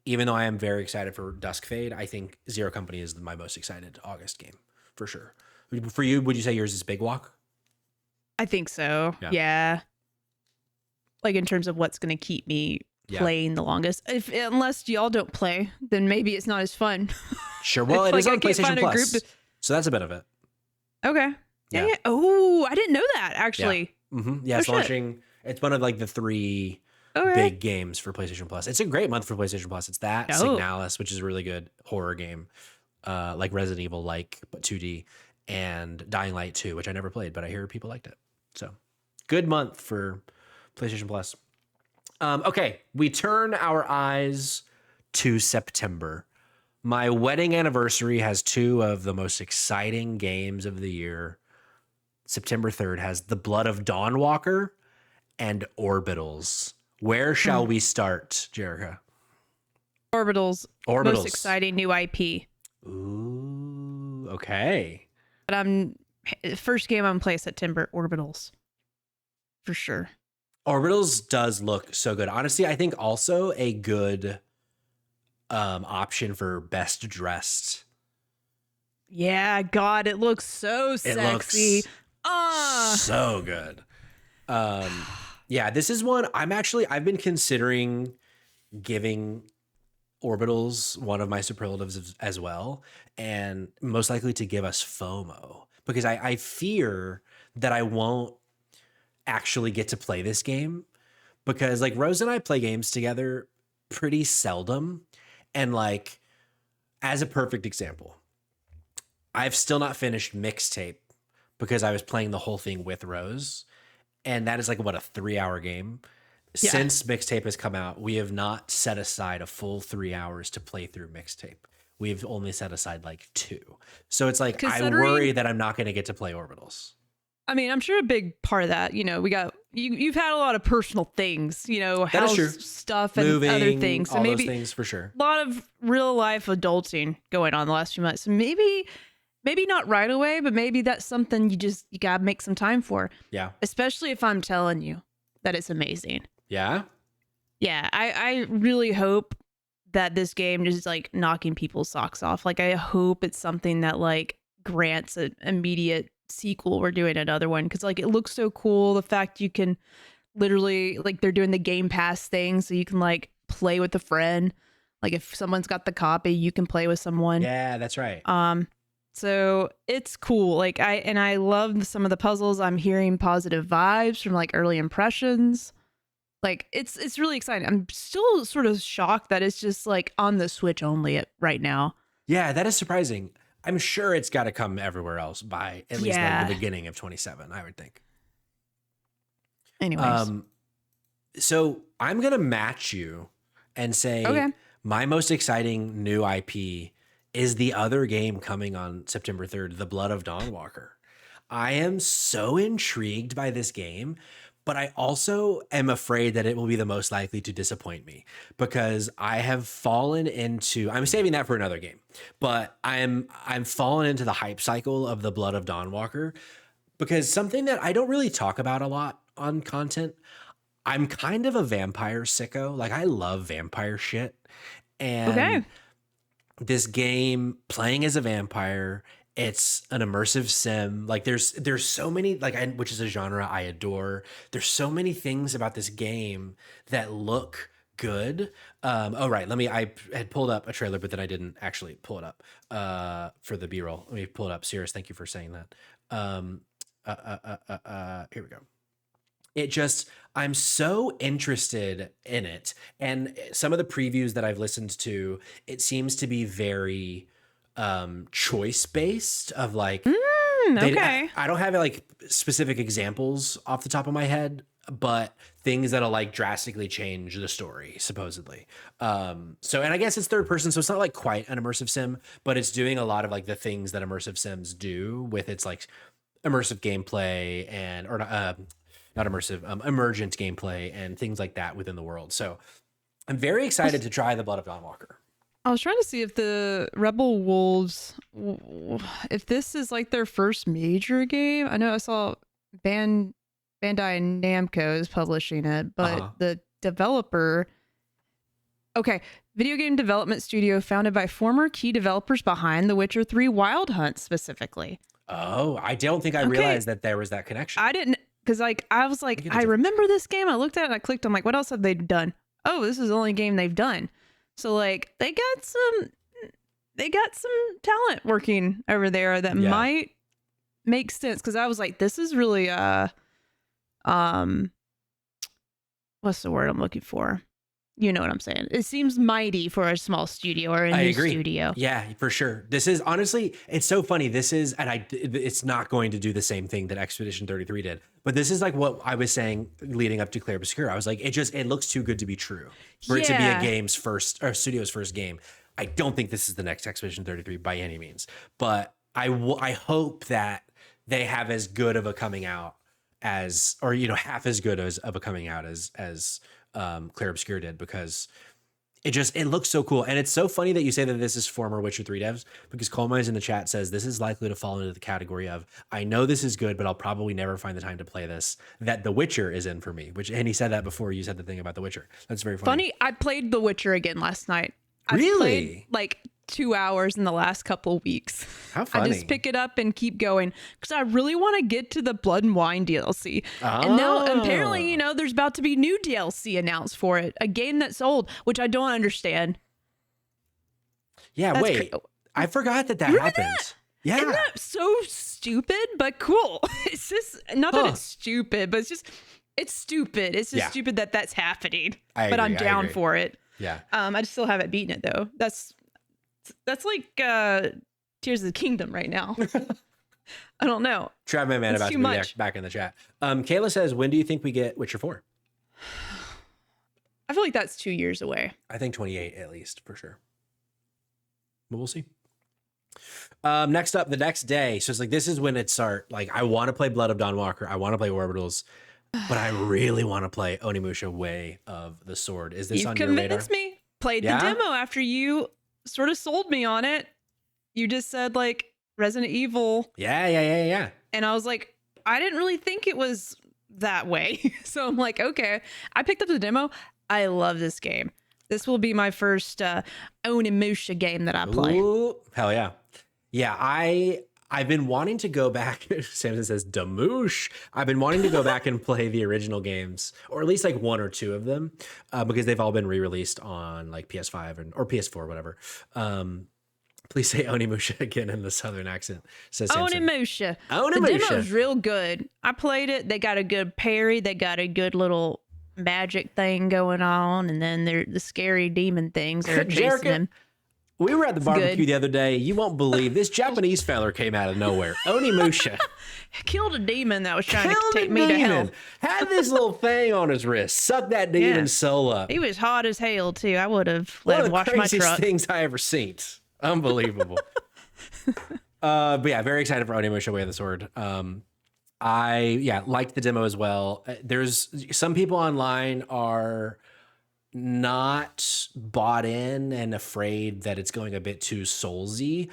even though I am very excited for Dusk Fade, I think Zero Company is my most excited August game for sure. For you, would you say yours is Big Walk?
I think so. Yeah. Like in terms of what's going to keep me playing the longest. Unless y'all don't play, then maybe it's not as fun.
Sure. Well, it is on PlayStation Plus, so that's a bit of it.
Okay. Yeah. Oh, I didn't know that actually.
Yeah, it's launching. It's one of like the 3 big games for PlayStation Plus. It's a great month for PlayStation Plus. It's that Signalis, which is a really good horror game, like Resident Evil, but 2D, and Dying Light 2, which I never played, but I hear people liked it. So good month for PlayStation Plus. Okay, we turn our eyes to September. My wedding anniversary has 2 of the most exciting games of the year. September 3rd has The Blood of Dawnwalker and Orbitals. Where shall we start, Jerica?
Orbitals. Most exciting new IP.
Ooh, okay.
But first game I'm gonna play September, Orbitals. For sure.
Orbitals does look so good. Honestly, I think also a good option for best dressed.
Yeah, God, it looks so sexy.
So good. Yeah, this is one I've been considering giving Orbital's one of my superlatives as well, and most likely to give us FOMO because I fear that I won't actually get to play this game because like Rose and I play games together pretty seldom. And like, as a perfect example, I've still not finished Mixtape because I was playing the whole thing with Rose. And that is like, what, a 3-hour game?
Yeah.
Since Mixtape has come out, we have not set aside a full 3 hours to play through Mixtape. We've only set aside like 2. So it's like, I worry that I'm not going to get to play Orbitals.
I mean, I'm sure a big part of that, we got you've had a lot of personal things,
That is true.
house stuff and
Moving,
other things. So
all
maybe
those things for sure.
a lot of real life adulting going on the last few months. So maybe not right away, but maybe that's something you gotta make some time for.
Yeah.
Especially if I'm telling you that it's amazing.
Yeah.
Yeah. I really hope that this game is like knocking people's socks off. Like I hope it's something that like grants an immediate sequel. We're doing another one because like it looks so cool. The fact you can literally like they're doing the Game Pass thing, so you can like play with a friend. Like if someone's got the copy, you can play with someone.
Yeah, that's right.
So it's cool. Like I love some of the puzzles. I'm hearing positive vibes from like early impressions. Like it's really exciting. I'm still sort of shocked that it's just like on the Switch only right now.
Yeah, that is surprising. I'm sure it's got to come everywhere else by at least like the beginning of 27, I would think.
Anyways.
So I'm going to match you and say my most exciting new IP is the other game coming on September 3rd, The Blood of Dawnwalker. I am so intrigued by this game, but I also am afraid that it will be the most likely to disappoint me because I have fallen into, I'm saving that for another game, but I'm fallen into the hype cycle of The Blood of Dawnwalker because something that I don't really talk about a lot on content, I'm kind of a vampire sicko. Like I love vampire shit. And this game, playing as a vampire, it's an immersive sim. Like there's so many, like which is a genre I adore. There's so many things about this game that look good. I had pulled up a trailer, but then I didn't actually pull it up for the B-roll. Let me pull it up. Sirius, thank you for saying that. Here we go. I'm so interested in it. And some of the previews that I've listened to, it seems to be very choice based of like, I don't have like specific examples off the top of my head, but things that'll like drastically change the story, supposedly. And I guess it's third person, so it's not like quite an immersive sim, but it's doing a lot of like the things that immersive sims do with its like immersive gameplay not immersive, emergent gameplay and things like that within the world. So I'm very excited to try The Blood of Dawnwalker.
I was trying to see if the Rebel Wolves, if this is like their first major game. I know I saw Bandai Namco is publishing it, but the developer, video game development studio founded by former key developers behind The Witcher 3 Wild Hunt specifically.
Oh, I don't think I realized that there was that connection.
I didn't, because like I was like, I remember this game. I looked at it and I clicked. I'm like, what else have they done? Oh, this is the only game they've done. So like they got some talent working over there that might make sense. Because I was like, this is really what's the word I'm looking for? You know what I'm saying? It seems mighty for a small studio or a new studio.
Yeah, for sure. This is honestly, it's so funny. This is, and it's not going to do the same thing that Expedition 33 did, but this is like what I was saying leading up to Clair Obscur. I was like, it looks too good to be true for it to be a game's first or studio's first game. I don't think this is the next Expedition 33 by any means, but I hope that they have as good of a coming out as, or half as good as of a coming out as Clair Obscur did, because it looks so cool. And it's so funny that you say that this is former Witcher 3 devs, because Colmines in the chat says this is likely to fall into the category of, I know this is good, but I'll probably never find the time to play this, that The Witcher is in for me, and he said that before you said the thing about The Witcher. That's very funny.
I played The Witcher again last night.
Really?
I played like 2 hours in the last couple of weeks.
How funny.
I just pick it up and keep going because I really want to get to the Blood and Wine DLC. And now apparently, there's about to be new DLC announced for it. A game that's old, which I don't understand.
Yeah,
That's
wait. I forgot that
Remember
happened.
that?
Yeah.
Isn't that so stupid but cool? It's just not that it's stupid, but it's stupid. It's just stupid that that's happening. But I'm down for it.
Yeah.
I just still haven't beaten it though. That's like Tears of the Kingdom right now. I don't know.
Trav Man
It's
about
too
to be
much.
back in the chat. Kayla says, when do you think we get Witcher 4?
I feel like that's 2 years away.
I think 28 at least, for sure. But we'll see. Next up, the next day. So it's like, this is when it start. Like, I want to play Blood of Dawn Walker. I want to play Orbitals. But I really want to play Onimusha Way of the Sword. Is this
You've
on your radar?
convinced me. Played the demo after you sort of sold me on it. You just said like Resident Evil.
Yeah.
And I was like, I didn't really think it was that way. So I'm like, okay. I picked up the demo. I love this game. This will be my first Onimusha game that I play.
Ooh, hell yeah. Yeah, I've been wanting to go back. Samson says, Damoosh. I've been wanting to go back and play the original games, or at least like one or two of them, because they've all been re-released on like PS5 or PS4, whatever. Please say Onimusha again in the southern accent, says Samson.
Onimusha. The demo's real good. I played it. They got a good parry. They got a good little magic thing going on, and then the scary demon things are chasing them.
We were at the barbecue the other day. You won't believe this Japanese feller came out of nowhere. Onimusha
killed a demon that was trying to take me to hell.
Had this little thing on his wrist. Sucked that demon's soul up.
He was hot as hell too. I would have let him wash my truck.
One of the craziest things I ever seen. Unbelievable. But yeah, very excited for Onimusha Way of the Sword. I liked the demo as well. There's some people online are not bought in and afraid that it's going a bit too soulsy.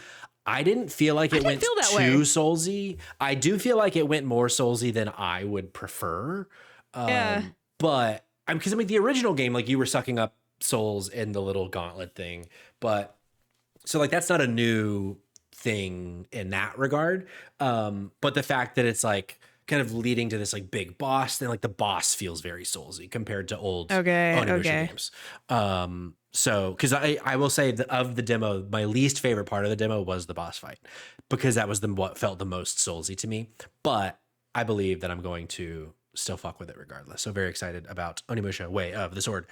I didn't feel like it went too soulsy. I do feel like it went more soulsy than I would prefer. But because I mean the original game, like you were sucking up souls in the little gauntlet thing, but so like that's not a new thing in that regard. But the fact that it's like kind of leading to this like big boss, then like the boss feels very soulsy compared to old Onimusha games. So because I will say that of the demo, my least favorite part of the demo was the boss fight, because that was what felt the most soulsy to me. But I believe that I'm going to still fuck with it regardless. So very excited about Onimusha Way of the Sword.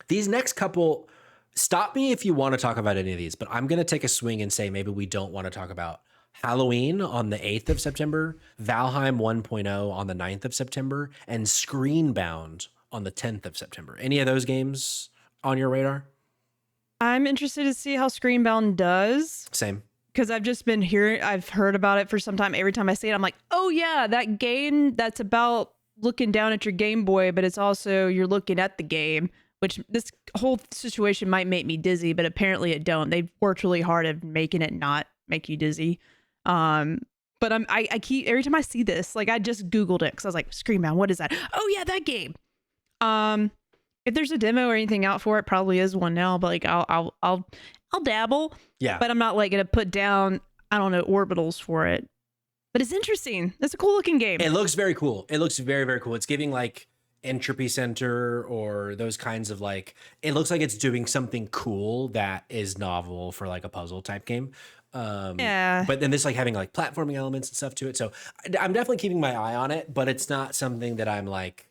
These next couple, stop me if you want to talk about any of these, but I'm going to take a swing and say maybe we don't want to talk about Halloween on the 8th of September, Valheim 1.0 on the 9th of September, and Screenbound on the 10th of September. Any of those games on your radar?
I'm interested to see how Screenbound does.
Same.
Because I've just been hearing, I've heard about it for some time. Every time I see it, I'm like, oh yeah, that game that's about looking down at your Game Boy, but it's also you're looking at the game, which this whole situation might make me dizzy, but apparently it don't. They've worked really hard at making it not make you dizzy. But I keep, every time I see this, like I just Googled it because I was like, Screenbound, what is that? Oh yeah, that game. If there's a demo or anything out for it, probably is one now, but like I'll dabble.
Yeah.
But I'm not like gonna put down, I don't know, orbitals for it. But it's interesting. It's a cool looking game.
It looks very cool. It looks very, very cool. It's giving like Entropy Center or those kinds of like, it looks like it's doing something cool that is novel for like a puzzle type game. But then this like having like platforming elements and stuff to it. So I'm definitely keeping my eye on it, but it's not something that I'm like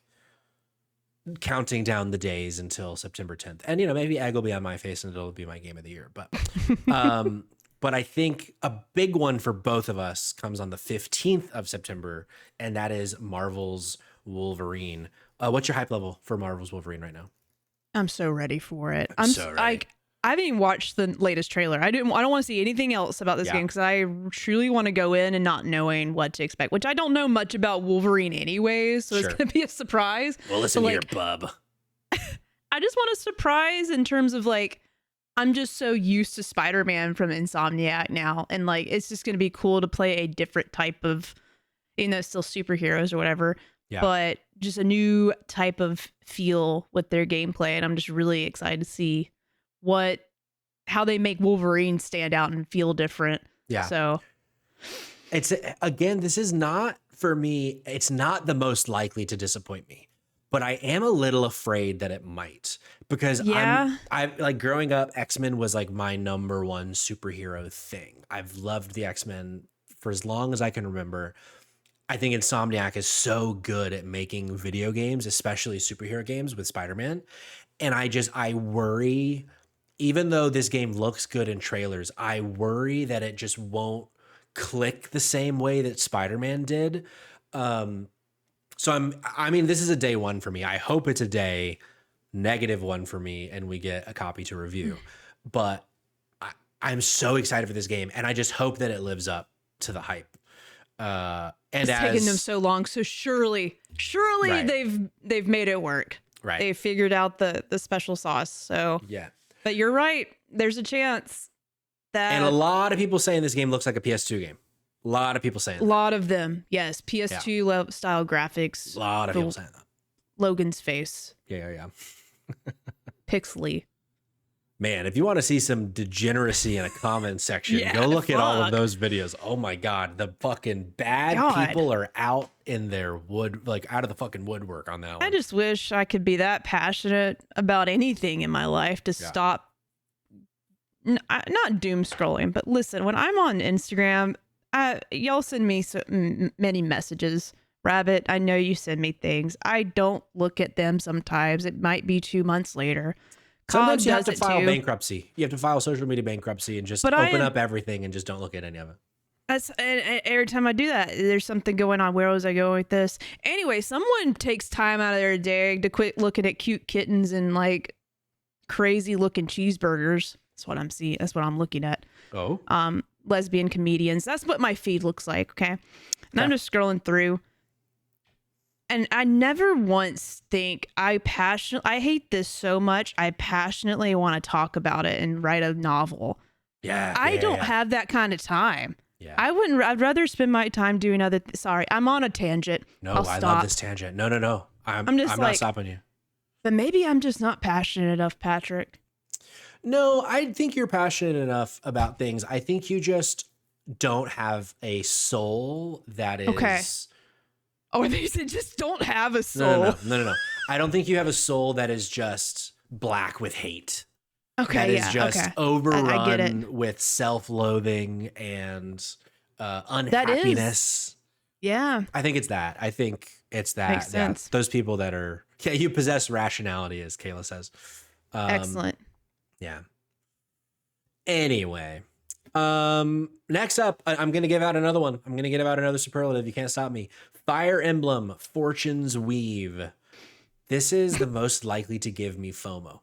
counting down the days until September 10th. And, you know, maybe egg will be on my face and it'll be my game of the year. But, but I think a big one for both of us comes on the 15th of September, and that is Marvel's Wolverine. What's your hype level for Marvel's Wolverine right now?
I'm so ready for it.
I'm so ready.
I haven't even watched the latest trailer. I don't want to see anything else about this game because I truly want to go in and not knowing what to expect, which I don't know much about Wolverine anyways, so it's going to be a surprise.
Well, listen here, bub.
I just want a surprise in terms of like, I'm just so used to Spider-Man from Insomniac now, and like it's just going to be cool to play a different type of, you know, still superheroes or whatever, but just a new type of feel with their gameplay, and I'm just really excited to see how they make Wolverine stand out and feel different. Yeah. So
it's, again, this is not for me. It's not the most likely to disappoint me. but I am a little afraid that it might, because
Yeah.
I like growing up, X-Men was like my number one superhero thing. I've loved the X-Men for as long as I can remember. I think Insomniac is so good at making video games, especially superhero games with Spider-Man. And I worry, even though this game looks good in trailers, I worry that it just won't click the same way that Spider-Man did. So I mean, this is a day one for me. I hope it's a day -1 for me and we get a copy to review. But I'm so excited for this game, and I just hope that it lives up to the hype. And
It's taken them so long, so surely
Right.
they've made it work.
Right.
They figured out the special sauce. So
Yeah.
but you're right. There's a chance that
And a lot of people saying this game looks like a PS2 game. A lot of people saying
a lot of them, yes, PS2 style graphics.
that. A lot of people saying that.
Logan's face,
Yeah.
pixely.
Man, if you want to see some degeneracy in a comment section,
Yeah,
go look at all of
fuck.
those videos. Oh my God, the fucking bad
God.
people are out in their out of the fucking woodwork on that one.
I just wish I could be that passionate about anything in my life to stop. Not doom scrolling, but listen, when I'm on Instagram, y'all send me many messages. Rabbit, I know you send me things. I don't look at them sometimes. It might be 2 months later.
Sometimes you have to
does it
file
too.
bankruptcy. You have to file social media bankruptcy and just
But
open up everything and just don't look at any of it.
And every time I do that, there's something going on. Where was I going with this? Anyway, someone takes time out of their day to quit looking at cute kittens and like crazy looking cheeseburgers. That's what I'm seeing. That's what I'm looking at.
Oh,
Lesbian comedians. That's what my feed looks like. Okay. And I'm just scrolling through. And I never once think I hate this so much. I passionately want to talk about it and write a novel.
yeah.
I don't have that kind of time.
Yeah.
I'd rather spend my time doing other. Sorry, I'm on a tangent.
No,
I'll
I
stop.
love this tangent. No. I'm
just
not
like-
stopping you.
But maybe I'm just not passionate enough, Patrick.
No, I think you're passionate enough about things. I think you just don't have a soul that is.
Okay. Or they said just don't have a soul.
No. I don't think you have a soul that is just black with hate.
Okay,
That is
yeah,
just
okay.
overrun
I get it.
with self-loathing and
That
unhappiness.
Yeah.
I think it's that. I think it's that.
Makes sense.
Those people that are, you possess rationality, as Kayla says.
Excellent.
Yeah. Anyway, next up, I'm going to give out another one. I'm going to give out another superlative. You can't stop me. Fire Emblem Fortune's Weave. This is the most likely to give me FOMO,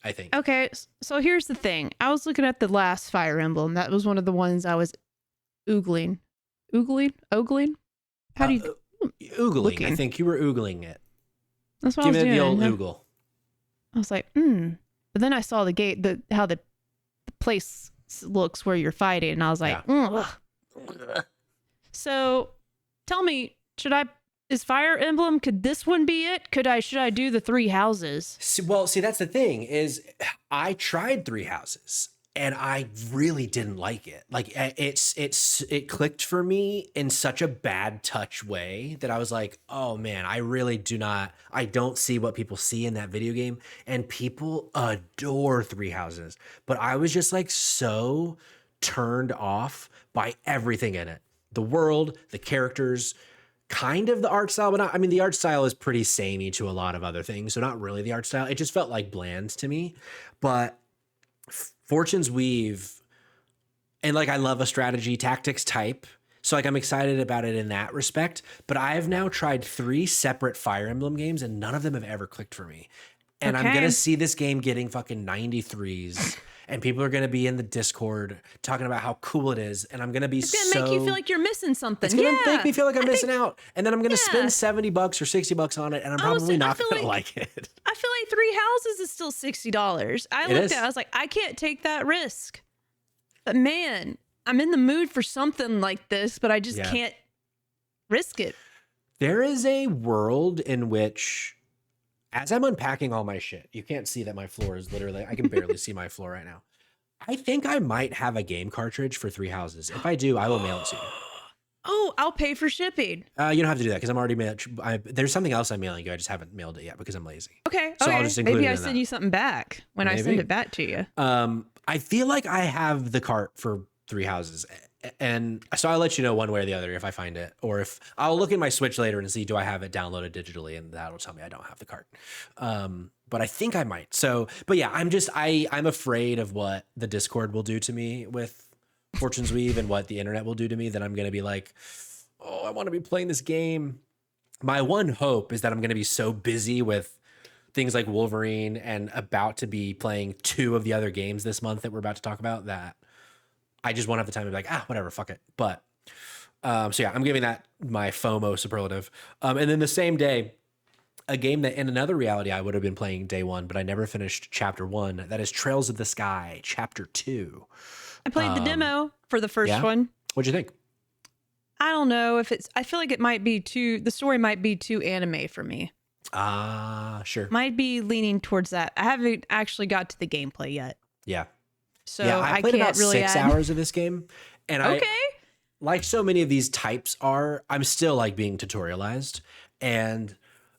I think.
Okay, so here's the thing. I was looking at the last Fire Emblem. That was one of the ones I was oogling. Ogling? How do you...
Oogling.
looking.
I think you were oogling it.
That's what I was
Give it
doing.
the old
I
oogle.
was like, But then I saw the gate, how the place looks where you're fighting, and I was like, ugh. So, tell me, is Fire Emblem, could this one be it? Should I do the 3 houses?
See, that's the thing is I tried 3 houses and I really didn't like it. Like it clicked for me in such a bad touch way that I was like, oh man, I don't see what people see in that video game. And people adore 3 houses, but I was just like so turned off by everything in it. The world, the characters, kind of the art style, but not, I mean, the art style is pretty samey to a lot of other things. So not really the art style. It just felt like bland to me, but Fortune's Weave, and like, I love a strategy tactics type. So like, I'm excited about it in that respect, but I have now tried 3 separate Fire Emblem games and none of them have ever clicked for me. And I'm going to see this game getting fucking 93s. And people are going to be in the Discord talking about how cool it is. And I'm going to be
It's going to make you feel like you're missing something.
It's going to make me feel like I'm missing out. And then I'm going to spend $70 or $60 on it. And I'm probably not going to like it.
I feel like 3 houses is still $60. I was like, I can't take that risk. But man, I'm in the mood for something like this, but I just can't risk it.
There is a world in which, as I'm unpacking all my shit, you can't see that my floor is literally, I can barely see my floor right now. I think I might have a game cartridge for 3 houses. If I do, I will mail it to you.
Oh, I'll pay for shipping.
You don't have to do that because I'm already mailed. There's something else I'm mailing you. I just haven't mailed it yet because I'm lazy.
Okay.
So
okay.
I'll just include
Maybe
it
I
in
send
that.
you something back when I send it back to you.
I feel like I have the cart for 3 houses. And so I'll let you know one way or the other if I find it, or if I'll look in my Switch later and see, do I have it downloaded digitally? And that'll tell me I don't have the cart. But I think I might. So, but yeah, I'm afraid of what the Discord will do to me with Fortune's Weave and what the internet will do to me, that I'm going to be like, oh, I want to be playing this game. My one hope is that I'm going to be so busy with things like Wolverine and about to be playing 2 of the other games this month that we're about to talk about that I just won't have the time to be like, whatever, fuck it. But so yeah, I'm giving that my FOMO superlative. And then the same day, a game that in another reality I would have been playing day 1, but I never finished chapter 1. That is Trails of the Sky, chapter 2.
I played the demo for the first one.
What'd you think?
I don't know if I feel like it might be the story might be too anime for me.
Sure.
Might be leaning towards that. I haven't actually got to the gameplay yet.
Yeah.
So
yeah, I played
can't
about
really
6 hours of this game. And
okay.
Like so many of these types I'm still like being tutorialized. And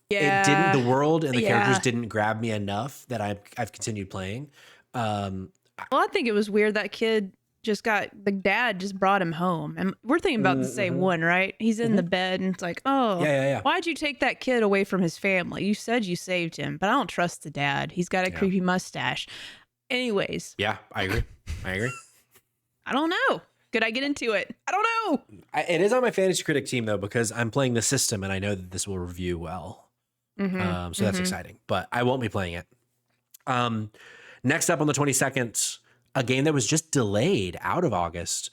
the world and the characters didn't grab me enough that I've continued playing.
Well, I think it was weird that kid the dad just brought him home. And we're thinking about the same one, right? He's in the bed and it's like, oh, why'd you take that kid away from his family? You said you saved him, but I don't trust the dad. He's got a creepy mustache. Anyways.
Yeah, I agree.
I don't know. Could I get into it? I don't know.
It is on my Fantasy Critic team though, because I'm playing the system and I know that this will review well. So that's exciting, but I won't be playing it. Next up on the 22nd, a game that was just delayed out of August,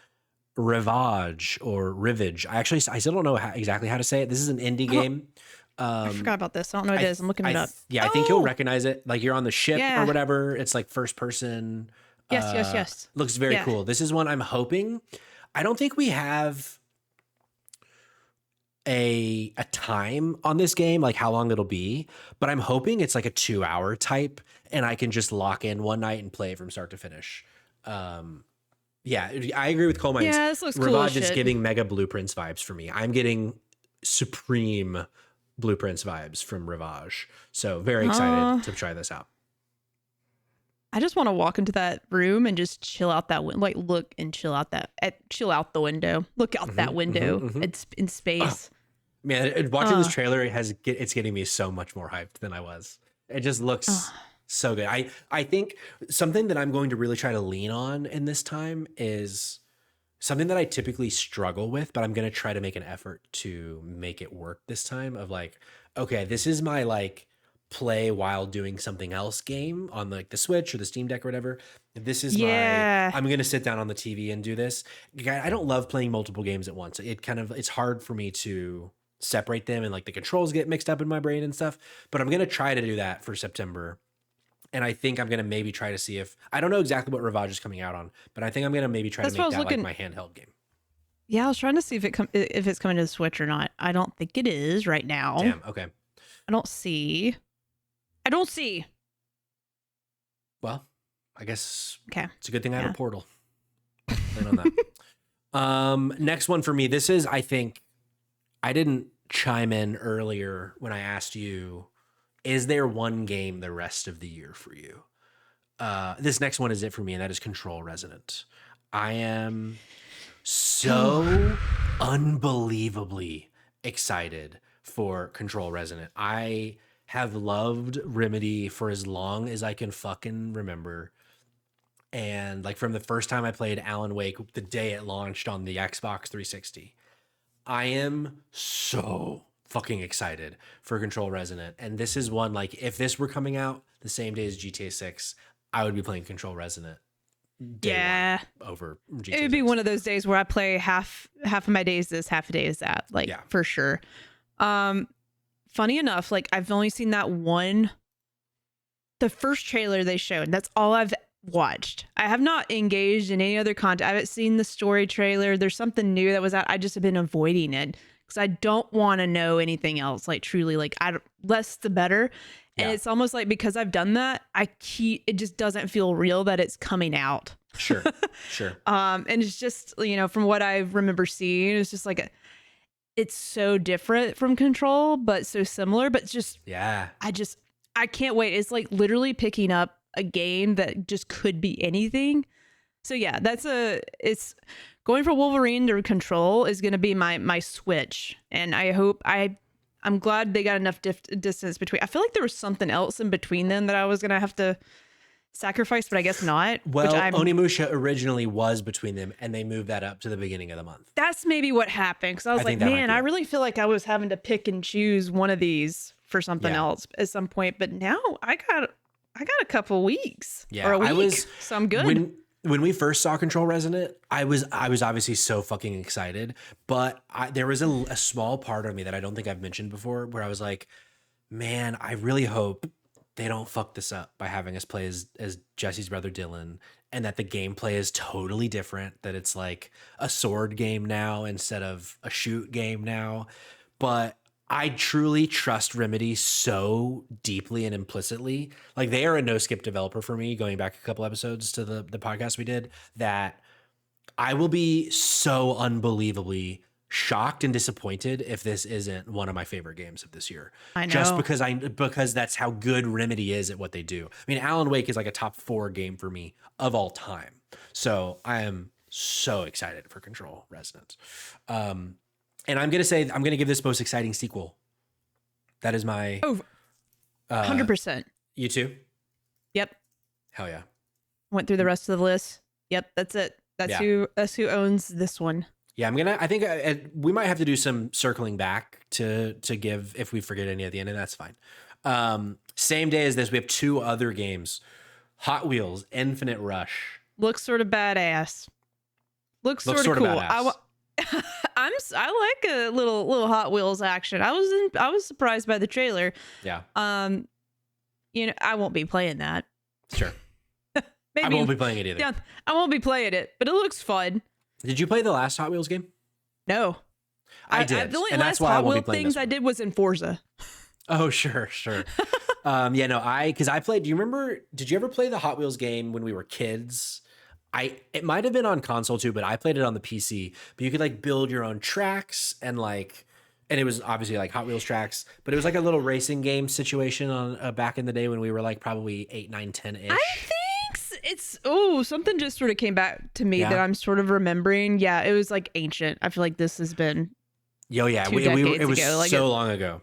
Rivage or Rivage. I still don't know exactly how to say it. This is an indie game.
I forgot about this. I don't know what it is. I'm looking it up.
Yeah, I think you'll recognize it. Like you're on the ship or whatever. It's like first person.
Yes.
Looks very cool. This is one I'm hoping. I don't think we have a time on this game, like how long it'll be, but I'm hoping it's like a 2-hour type and I can just lock in one night and play it from start to finish. Yeah, I agree with Coal Mines.
Yeah, this looks cool.
Rivage is giving Mega Blueprints vibes for me. I'm getting Supreme Blueprints vibes from Rivage. So very excited to try this out.
I just want to walk into that room and just chill out that look and chill out the window. Look out that window. It's in space.
Man, watching this trailer it's getting me so much more hyped than I was. It just looks so good. I think something that I'm going to really try to lean on in this time is something that I typically struggle with, but I'm going to try to make an effort to make it work this time of like, okay, this is my like play while doing something else game on like the Switch or the Steam Deck or whatever. This is I'm going to sit down on the TV and do this. I don't love playing multiple games at once. It's hard for me to separate them and like the controls get mixed up in my brain and stuff, but I'm going to try to do that for September. And I think I'm going to maybe try to see if, I don't know exactly what Rivage is coming out on, but I think I'm going to maybe try to make that like my handheld game.
Yeah, I was trying to see if it's coming to the Switch or not. I don't think it is right now.
Damn, okay.
I don't see.
Well, I guess it's a good thing I have a portal. Plan on that. Next one for me. This is, I think, I didn't chime in earlier when I asked you, is there one game the rest of the year for you? This next one is it for me, and that is Control Resonant. I am so unbelievably excited for Control Resonant. I have loved Remedy for as long as I can fucking remember. And like from the first time I played Alan Wake, the day it launched on the Xbox 360, I am so fucking excited for Control Resonant. And this is one, like, if this were coming out the same day as GTA 6, I would be playing Control Resonant. Over GTA
it would be
6.
one of those days where I play half of my days this, half a day is that, like, for sure. Funny enough, like, I've only seen that one, the first trailer they showed. That's all I've watched. I have not engaged in any other content. I haven't seen the story trailer. There's something new that was out. I just have been avoiding it because I don't want to know anything else. Like, truly, like, less the better. And it's almost like because I've done that, it just doesn't feel real that it's coming out.
Sure.
And it's just, from what I remember seeing, it's just like it's so different from Control, but so similar. But just
Yeah.
I can't wait. It's like literally picking up a game that just could be anything. So yeah, it's going for Wolverine to Control is going to be my switch, and I'm glad they got enough distance between. I feel like there was something else in between them that I was going to have to sacrifice, but I guess not.
Well, Onimusha originally was between them, and they moved that up to the beginning of the month.
That's maybe what happened, because I was like, man, I really feel like I was having to pick and choose one of these for something else at some point. But now I got a couple weeks or a week, so I'm good.
When we first saw Control Resonant, I was obviously so fucking excited, but there was a small part of me that I don't think I've mentioned before, where I was like, man, I really hope they don't fuck this up by having us play as Jesse's brother Dylan, and that the gameplay is totally different, that it's like a sword game now instead of a shoot game now. But I truly trust Remedy so deeply and implicitly. Like, they are a no-skip developer for me, going back a couple episodes to the podcast we did, that I will be so unbelievably shocked and disappointed if this isn't one of my favorite games of this year.
I know.
Just because that's how good Remedy is at what they do. I mean, Alan Wake is like a top 4 game for me of all time. So I am so excited for Control Resonance. And I'm going to give this most exciting sequel. That is my
100%.
You too?
Yep.
Hell yeah.
Went through the rest of the list. Yep, that's it. That's who owns this one.
Yeah, I think we might have to do some circling back to give if we forget any at the end, and that's fine. Same day as this, we have 2 other games. Hot Wheels Infinite Rush.
Looks sort of badass. Looks sort of cool.
Badass.
I like a little Hot Wheels action. I was surprised by the trailer.
Yeah.
I won't be playing that.
Sure.
Maybe,
I won't be playing it either.
Yeah, I won't be playing it, but it looks fun.
Did you play the last Hot Wheels game?
No.
I did.
The only last Hot Wheels things I did was in Forza.
Oh, sure. Because I played, do you remember, did you ever play the Hot Wheels game when we were kids? It might have been on console too, but I played it on the PC. But you could like build your own tracks and it was obviously like Hot Wheels tracks, but it was like a little racing game situation on back in the day when we were like probably 8, 9, 10-ish.
I think something just sort of came back to me that I'm sort of remembering. Yeah, it was like ancient. I feel like this has been
it was
ago.
So long ago.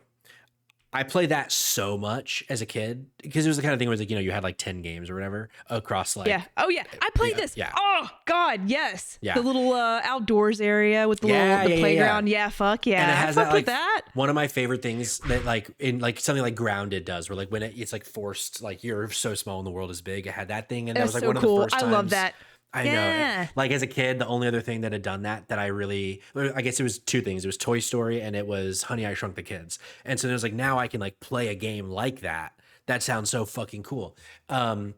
I played that so much as a kid because it was the kind of thing where you had like 10 games or whatever across like.
Yeah. Oh yeah. I played this.
Yeah.
Oh God. Yes.
Yeah.
The little outdoors area with the playground. Yeah. Fuck yeah.
And it has
that.
One of my favorite things that like in like something like Grounded does, where like when it's like forced, like you're so small and the world is big. It had that thing, and that was like
so
one
cool.
of the first times.
I love that.
I know. Like as a kid, the only other thing that had done that I guess it was 2 things. It was Toy Story and it was Honey, I Shrunk the Kids. And so there's like, now I can like play a game like that. That sounds so fucking cool. And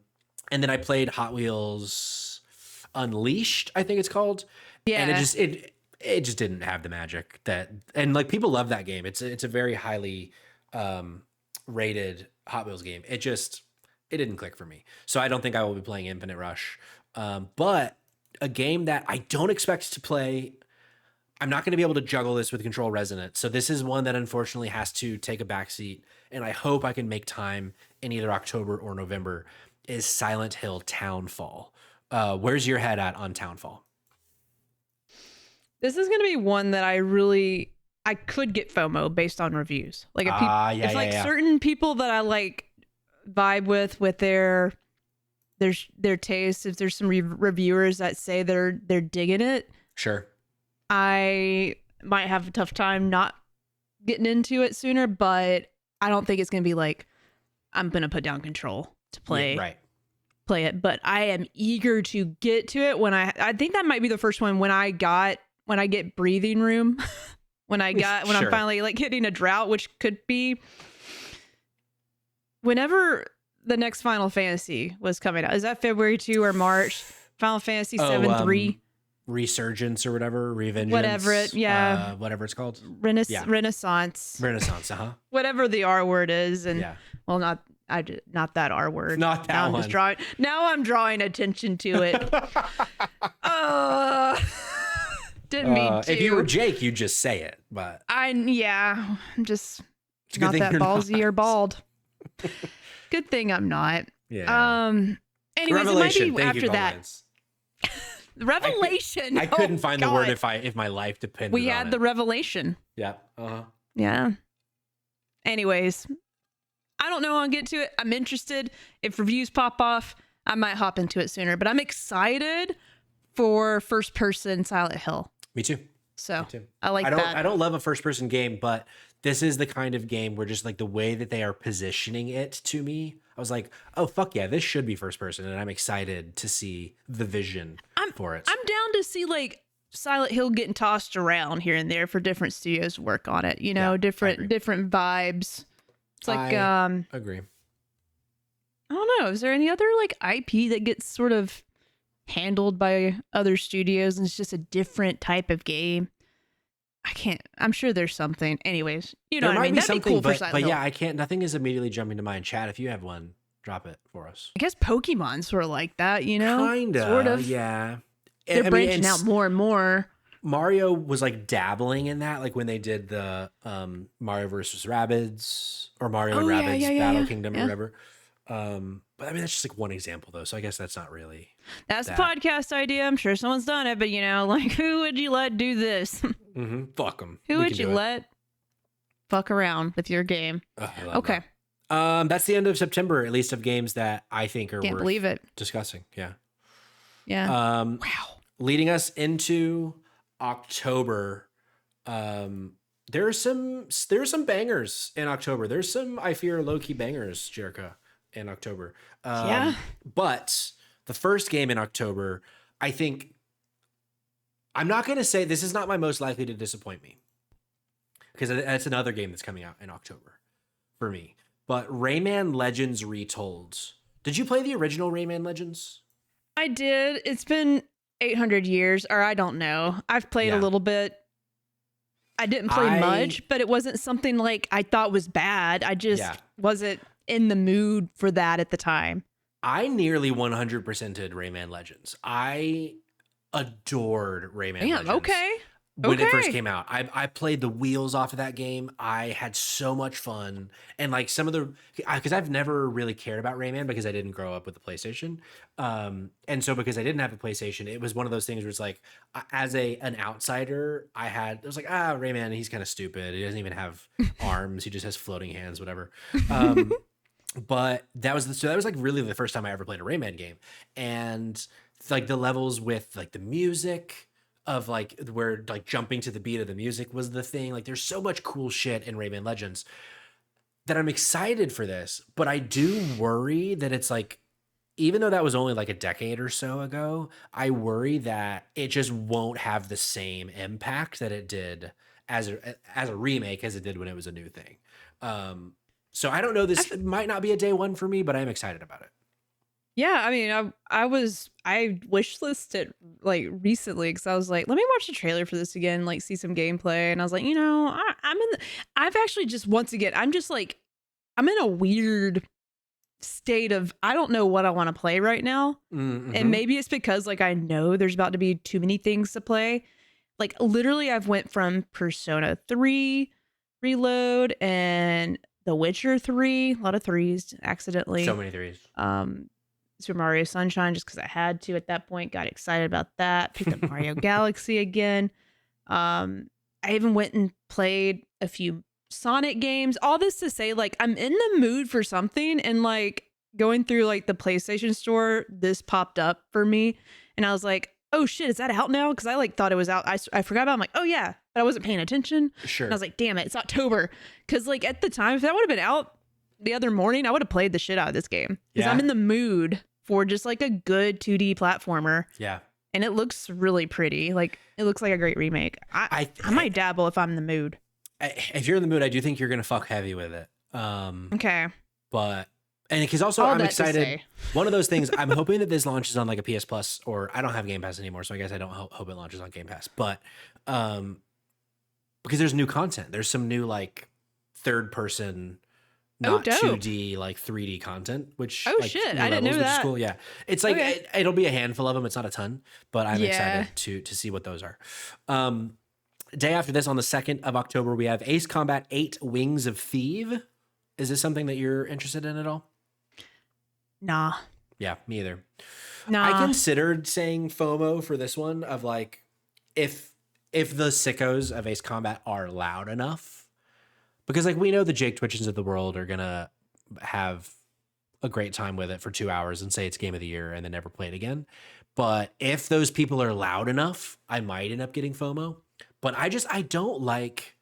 then I played Hot Wheels Unleashed, I think it's called. Yeah. And it just didn't have the magic and like people love that game. It's a very highly rated Hot Wheels game. It didn't click for me. So I don't think I will be playing Infinite Rush. But a game that I don't expect to play, I'm not going to be able to juggle this with Control Resonant. So this is one that unfortunately has to take a backseat, and I hope I can make time in either October or November, is Silent Hill Townfall. Where's your head at on Townfall?
This is going to be one that I could get FOMO based on reviews. Like if certain people that I like vibe with their taste, if there's some reviewers that say they're digging it,
sure,
I might have a tough time not getting into it sooner, but I don't think it's gonna be like I'm gonna put down Control to play it. But I am eager to get to it when I think that might be the first one when I get breathing room when I'm finally like hitting a drought, which could be whenever the next Final Fantasy was coming out. Is that February 2 or March? Final Fantasy 7-3.
Resurgence or whatever, Revengeance. Whatever it's called.
Renaissance.
Renaissance,
Whatever the R word is. And well, not that R word.
Not that one.
Now I'm drawing attention to it. Didn't mean to.
If you were Jake, you'd just say it, but
I'm just
It's a good
not
thing
that
you're
ballsy or
not.
bald. Good thing I'm not.
Yeah.
Anyways,
Revelation.
it might be
Thank you,
after that.
Lance.
Revelation.
I couldn't
Oh,
find the
God.
word if my life depended
We
on
had
it.
the revelation.
Yeah. Uh-huh.
Yeah. Anyways, I don't know when I'll get to it. I'm interested. If reviews pop off, I might hop into it sooner. But I'm excited for first person Silent Hill.
Me too.
So
Me too.
I like
I
that.
don't love a first person game, but this is the kind of game where just like the way that they are positioning it to me, I was like, oh fuck yeah, this should be first person, and I'm excited to see the vision for it.
I'm down to see like Silent Hill getting tossed around here and there for different studios to work on it. You know,
Yeah,
different vibes. It's like
I agree.
I don't know. Is there any other like IP that gets sort of handled by other studios and it's just a different type of game? I'm sure there's something. Anyways, you know
There
what I
might
mean?
be
That'd
something,
be cool for
but
Silent Hill.
yeah, I can't. Nothing is immediately jumping to mind. Chat, if you have one, drop it for us.
I guess Pokemon's sort of like that, you know?
Kinda,
Sort of.
yeah.
They're branching out more and more.
Mario was like dabbling in that, like when they did the Mario versus Rabbids or Mario and Rabbids Battle Kingdom or whatever. But I mean, that's just like one example though, so I guess that's not really.
That's a podcast idea. I'm sure someone's done it, but you know, like who would you let do this?
Fuck them.
Who would you let fuck around with your game? Okay.
That's the end of September, at least of games that I think are
Can't
worth
believe it.
discussing. Yeah.
Yeah.
Wow. Leading us into October, there's some bangers in October. There's some I fear low-key bangers, Jerica, in October.
Yeah.
But the first game in October, I think I'm not going to say this is not my most likely to disappoint me, because that's another game that's coming out in October for me. But Rayman Legends Retold. Did you play the original Rayman Legends?
I did. It's been 800 years, or I don't know. I've played a little bit. I didn't play much, but it wasn't something like I thought was bad. I just wasn't in the mood for that at the time.
I nearly 100%ed Rayman Legends. I adored Rayman Legends.
Okay.
When it first came out, I played the wheels off of that game. I had so much fun. And like some of the, because I've never really cared about Rayman because I didn't grow up with the PlayStation. And so because I didn't have a PlayStation, it was one of those things where it's like, as an outsider, I was like, Rayman, he's kind of stupid. He doesn't even have arms. He just has floating hands, whatever. But that was like really the first time I ever played a Rayman game. And like the levels with like the music of like where like jumping to the beat of the music was the thing. Like there's so much cool shit in Rayman Legends that I'm excited for this, but I do worry that it's like, even though that was only like a decade or so ago, I worry that it just won't have the same impact that it did as a remake as it did when it was a new thing. So I don't know, this might not be a day one for me, but I'm excited about it.
Yeah, I mean, I wishlisted like recently because I was like, let me watch the trailer for this again, like see some gameplay, and I was like, you know, I've actually just once again, I'm just like, I'm in a weird state of I don't know what I want to play right now, and maybe it's because like I know there's about to be too many things to play. Like literally, I've went from Persona 3 Reload and The Witcher 3, a lot of threes accidentally,
So many threes.
Super Mario Sunshine just because I had to at that point. Got excited about that. Picked up Mario Galaxy again. I even went and played a few Sonic games. All this to say, like, I'm in the mood for something, and like going through like the PlayStation store, this popped up for me, and I was like, "Oh shit, is that out now?" Because I like thought it was out. I forgot about it. I'm like, "Oh yeah," but I wasn't paying attention.
Sure.
And I was like, "Damn it, it's October." Because like at the time, if that would have been out the other morning, I would have played the shit out of this game because I'm in the mood for just like a good 2D platformer.
Yeah.
And it looks really pretty. Like it looks like a great remake. I might dabble if I'm in the mood.
If you're in the mood, I do think you're going to fuck heavy with it.
Okay.
But, and because also I'm excited. One of those things, I'm hoping that this launches on like a PS Plus, or I don't have Game Pass anymore, so I guess I don't hope it launches on Game Pass. But because there's new content. There's some new like third person, not 2D, like 3D content, which
like, shit, I didn't know that.
Cool. Yeah, it's like it'll be a handful of them. It's not a ton, but I'm excited to see what those are. Day after this, on the 2nd of October, we have Ace Combat 8 Wings of Thieve. Is this something that you're interested in at all?
Nah.
Yeah, me either.
Nah.
I considered saying FOMO for this one of like, if the sickos of Ace Combat are loud enough, because like we know the Jake Twitchens of the world are going to have a great time with it for 2 hours and say it's game of the year and then never play it again. But if those people are loud enough, I might end up getting FOMO. But I don't like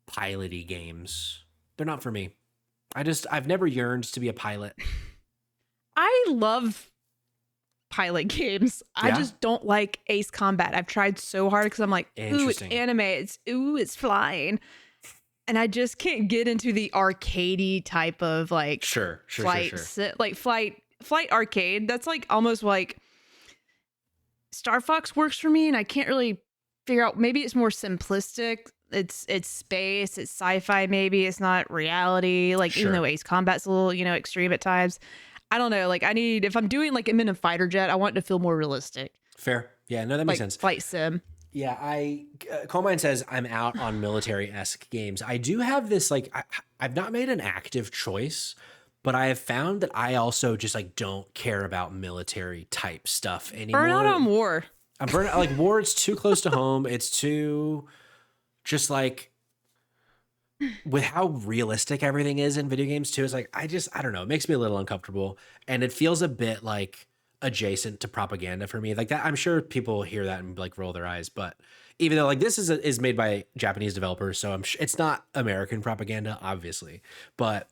piloty games. They're not for me. I've never yearned to be a pilot.
I love pilot games. I just don't like Ace Combat. I've tried so hard because I'm like, ooh, it's anime. It's flying. And I just can't get into the arcadey type of like flight arcade. That's like almost like Star Fox works for me, and I can't really figure out. Maybe it's more simplistic. It's space, it's sci-fi. Maybe it's not reality. Like even though Ace Combat's a little extreme at times. I don't know. Like if I'm doing like I'm in a fighter jet, I want it to feel more realistic.
Fair. Yeah. No, that makes sense.
Flight sim.
Yeah, Colemine says I'm out on military-esque games. I do have this, like, I've not made an active choice, but I have found that I also just, like, don't care about military-type stuff anymore.
Burn out on war.
I'm burnt out. Like, war, it's too close to home. It's too, just, like, with how realistic everything is in video games, too, it's like, I don't know. It makes me a little uncomfortable, and it feels a bit, like, adjacent to propaganda for me like that. I'm sure people hear that and like roll their eyes, but even though like this is made by Japanese developers, so I'm sure it's not American propaganda, obviously, but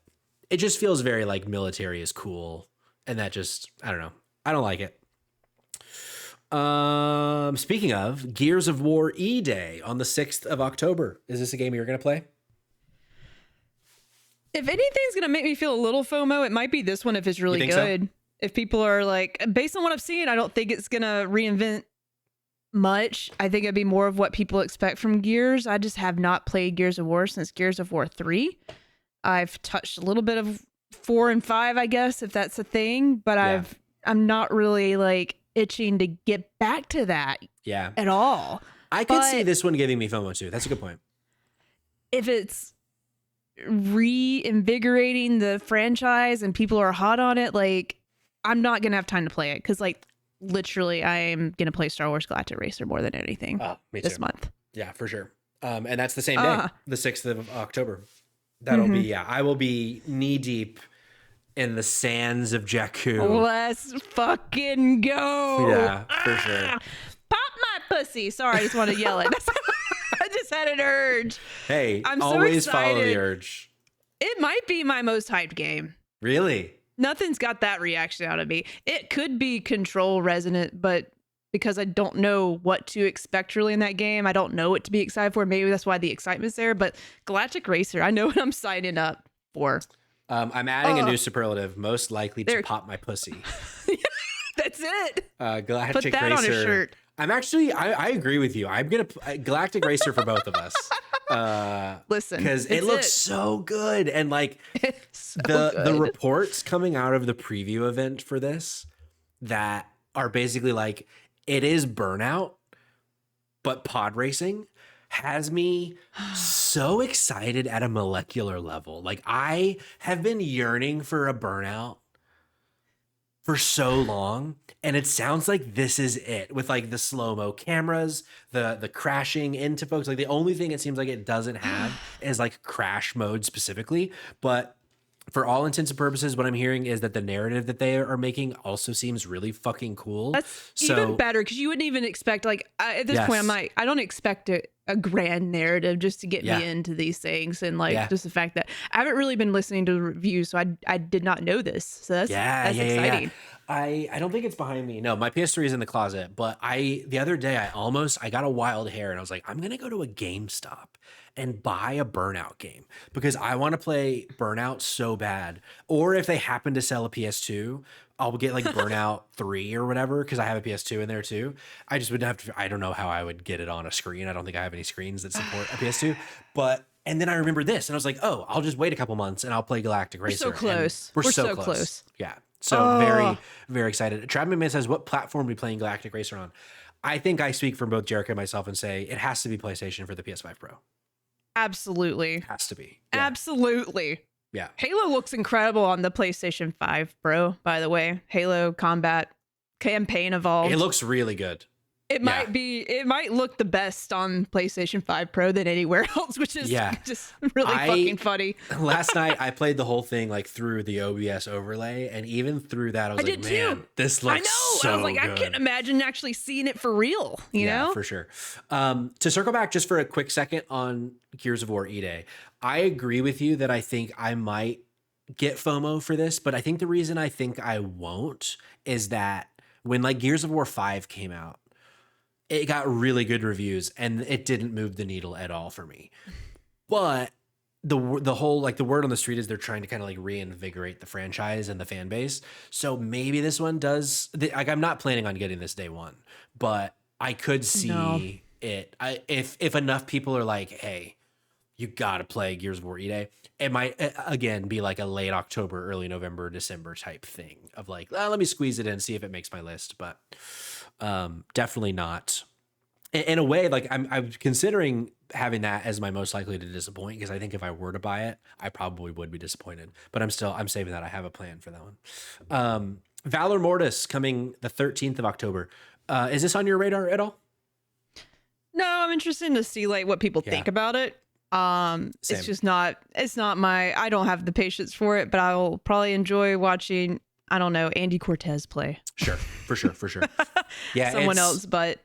it just feels very like military is cool, and that just I don't know. I don't like it. Speaking of Gears of War E-Day on the 6th of October, is this a game you're gonna play?
If anything's gonna make me feel a little FOMO, it might be this one if it's really good. So? If people are like, based on what I've seen, I don't think it's going to reinvent much. I think it'd be more of what people expect from Gears. I just have not played Gears of War since Gears of War 3. I've touched a little bit of 4 and 5, I guess, if that's a thing. But I'm not really like itching to get back to that at all.
I could see this one giving me FOMO too. That's a good point.
If it's reinvigorating the franchise and people are hot on it, like, I'm not going to have time to play it because, like, literally, I am going to play Star Wars Galactic Racer more than anything this month.
Yeah, for sure. And that's the same day, the 6th of October. That'll be, I will be knee deep in the sands of Jakku.
Let's fucking go.
Yeah, for sure.
Pop my pussy. Sorry, I just want to yell it. I just had an urge.
Hey,
I'm
always
so
follow the urge.
It might be my most hyped game.
Really?
Nothing's got that reaction out of me. It could be Control resonant, but because I don't know what to expect really in that game, I don't know what to be excited for. Maybe that's why the excitement's there. But Galactic Racer, I know what I'm signing up for.
I'm adding a new superlative, most likely to pop my pussy.
That's it.
Galactic
Put that
Racer.
on a shirt.
I'm actually, I agree with you. I'm going to Galactic Racer for both of us.
Listen,
because it looks so good. And like the reports coming out of the preview event for this that are basically like, it is Burnout, but pod racing has me so excited at a molecular level. Like I have been yearning for a Burnout for so long, and it sounds like this is it with like the slow-mo cameras, the crashing into folks. Like the only thing it seems like it doesn't have is like crash mode specifically, but for all intents and purposes, what I'm hearing is that the narrative that they are making also seems really fucking cool.
That's even better because you wouldn't even expect like at this point, I don't expect a grand narrative just to get me into these things, and like just the fact that I haven't really been listening to the reviews, so I did not know this. So that's exciting.
Yeah. I don't think it's behind me. No, my PS3 is in the closet, but the other day I got a wild hair and I was like, I'm gonna go to a GameStop and buy a Burnout game because I want to play Burnout so bad. Or if they happen to sell a PS2, I'll get like Burnout 3 or whatever because I have a PS2 in there too. I just would have to, I don't know how I would get it on a screen. I don't think I have any screens that support a PS2. And then I remember this and I was like, oh, I'll just wait a couple months and I'll play Galactic Racer.
We're so close.
We're so close. Yeah. So very, very excited. Trav McMahon says, what platform are we playing Galactic Racer on? I think I speak for both Jerica and myself and say it has to be PlayStation for the PS5 Pro.
Absolutely.
Has to be.
Yeah. Absolutely.
Yeah.
Halo looks incredible on the PlayStation 5 Pro, by the way. Halo Combat Campaign Evolved.
It looks really good.
It might look the best on PlayStation 5 Pro than anywhere else, which is just really fucking funny.
Last night I played the whole thing like through the OBS overlay, and even through that I was like, man, this looks so
I was like,
good.
I couldn't imagine actually seeing it for real, you know?
For sure. To circle back just for a quick second on Gears of War E-Day, I agree with you that I think I might get FOMO for this, but I think the reason I think I won't is that when like Gears of War 5 came out, it got really good reviews and it didn't move the needle at all for me. But the whole, like the word on the street is they're trying to kind of like reinvigorate the franchise and the fan base. So maybe this one does, like I'm not planning on getting this day one, but I could see it. If enough people are like, hey, you got to play Gears of War E-Day, it might again be like a late October, early November, December type thing of like, let me squeeze it in, see if it makes my list. But definitely not. In a way, like I'm considering having that as my most likely to disappoint, because I think if I were to buy it, I probably would be disappointed. But I'm saving that. I have a plan for that one. Valor Mortis coming the 13th of October. Is this on your radar at all?
No, I'm interested to see like what people think about it. It's just not. It's not my. I don't have the patience for it, but I will probably enjoy watching. I don't know, Andy Cortez play.
Sure, for sure. Yeah,
someone else, but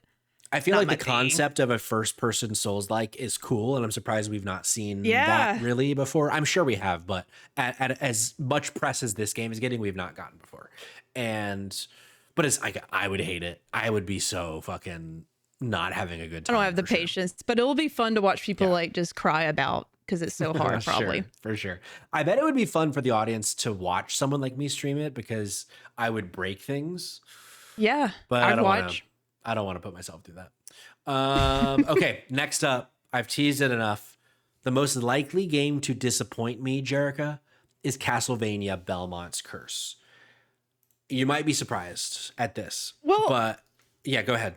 I feel like the concept of a first-person Souls-like is cool, and I'm surprised we've not seen that really before. I'm sure we have, but at as much press as this game is getting, we've not gotten before. But it's like I would hate it. I would be so fucking not having a good time.
I don't have the patience, but it will be fun to watch people like just cry about because it's so hard, probably.
For sure. I bet it would be fun for the audience to watch someone like me stream it, because I would break things.
Yeah,
but I don't want to put myself through that. Okay, next up, I've teased it enough. The most likely game to disappoint me, Jerica, is Castlevania Belmont's Curse. You might be surprised at this. Well, but yeah, go ahead.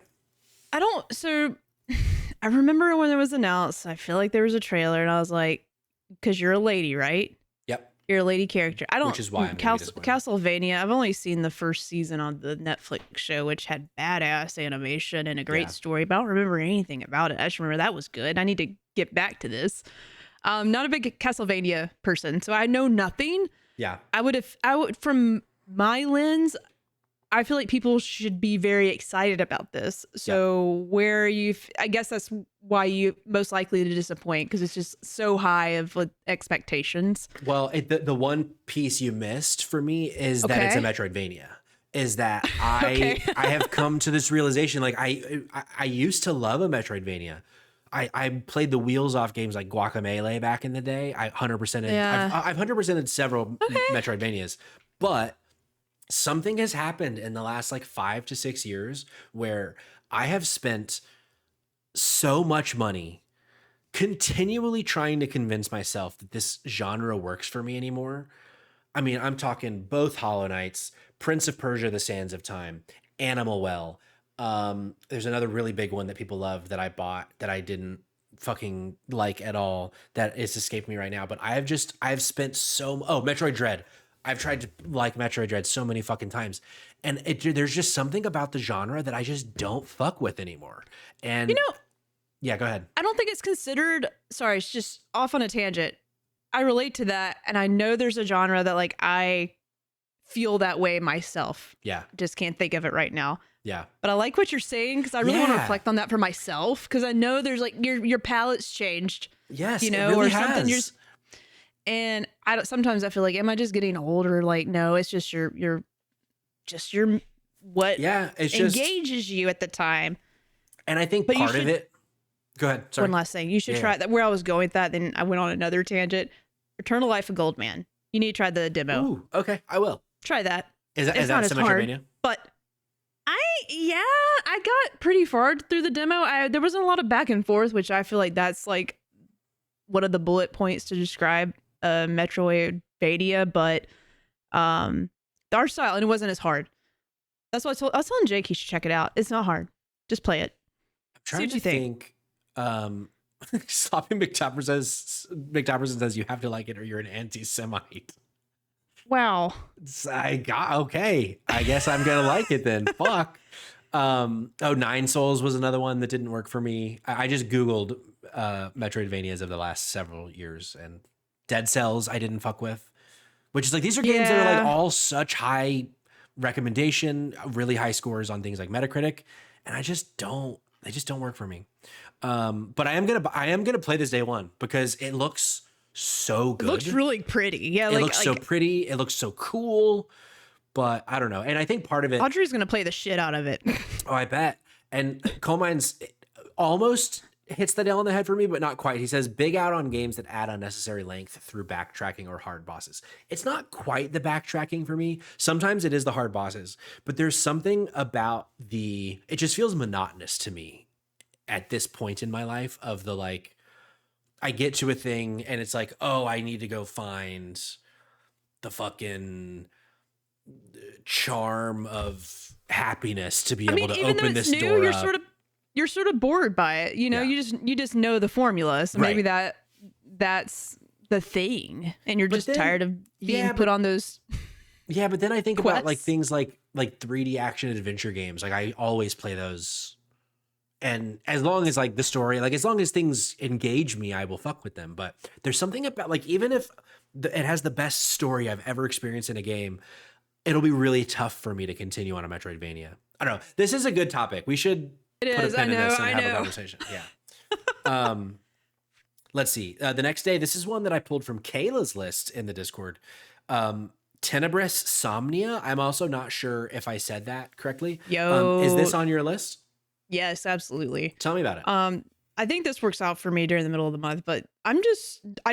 I remember when it was announced, I feel like there was a trailer and I was like, because you're a lady, right?
Yep.
You're a lady character.
Which is why I'm
Castlevania, I've only seen the first season on the Netflix show, which had badass animation and a great story, but I don't remember anything about it. I just remember that was good. I need to get back to this. Not a big Castlevania person, so I know nothing.
Yeah.
I would, from my lens, I feel like people should be very excited about this. So I guess that's why you most likely to disappoint, because it's just so high of expectations.
Well, the one piece you missed for me is that it's a Metroidvania. Is that I have come to this realization, like I used to love a Metroidvania. I played the wheels off games like Guacamelee back in the day. I 100%. I've 100%ed several Metroidvanias, but something has happened in the last like 5 to 6 years where I have spent so much money continually trying to convince myself that this genre works for me anymore. I mean, I'm talking both Hollow Knights, Prince of Persia: The Sands of Time, Animal Well. There's another really big one that people love that I bought that I didn't fucking like at all, that is escaped me right now. But I've spent Metroid Dread. I've tried to like Metroid Dread so many fucking times, and there's just something about the genre that I just don't fuck with anymore. And yeah, go ahead.
I don't think it's considered. Sorry, it's just off on a tangent. I relate to that, and I know there's a genre that like I feel that way myself.
Yeah,
just can't think of it right now.
Yeah,
but I like what you're saying, because I really want to reflect on that for myself, because I know there's like your palate's changed.
Yes,
it really has. And sometimes I feel like, am I just getting older? Like, no, it's just your what engages you at the time.
And I think part of it. Go ahead. Sorry.
One last thing, you should try that. Where I was going with that, then I went on another tangent. Eternal Life of Goldman. You need to try the demo.
Ooh, okay, I will
try that.
Is that Metroidvania?
But I got pretty far through the demo. There wasn't a lot of back and forth, which I feel like that's like one of the bullet points to describe Metroidvania, but the art style, and it wasn't as hard. That's what I was telling Jake he should check it out. It's not hard. Just play it.
I'm trying to think. Sloppy McTopperson says you have to like it or you're an anti-Semite.
Wow.
Okay. I guess I'm gonna like it then. Fuck. Nine Souls was another one that didn't work for me. I just Googled Metroidvanias of the last several years, and Dead Cells I didn't fuck with. Which is like, these are games that are like all such high recommendation, really high scores on things like Metacritic, and they just don't work for me. But I am gonna play this day one because it looks so good.
It looks really pretty. Yeah,
it looks so pretty. It looks so cool. But I don't know. And I think part of it,
Audrey's gonna play the shit out of it.
Oh, I bet. And Coal Mines almost hits the nail on the head for me, but not quite. He says, big out on games that add unnecessary length through backtracking or hard bosses. It's not quite the backtracking for me. Sometimes it is the hard bosses, but there's something about it just feels monotonous to me at this point in my life of the, like, I get to a thing and it's like, oh, I need to go find the fucking charm of happiness to be able to open this door up.
You're sort of bored by it, you know. Yeah. You just know the formula, so maybe that's the thing, and you're just tired of being put on those.
Yeah, but then I think about like things like 3D action adventure games. Like I always play those, and as long as like the story, like as long as things engage me, I will fuck with them. But there's something about like even if it has the best story I've ever experienced in a game, it'll be really tough for me to continue on a Metroidvania. I don't know. This is a good topic. We should put a pin in this and have a conversation. Yeah. Let's see. The next day, this is one that I pulled from Kayla's list in the Discord. Tenebris Somnia. I'm also not sure if I said that correctly. Is this on your list?
Yes, absolutely.
Tell me about it.
I think this works out for me during the middle of the month, but I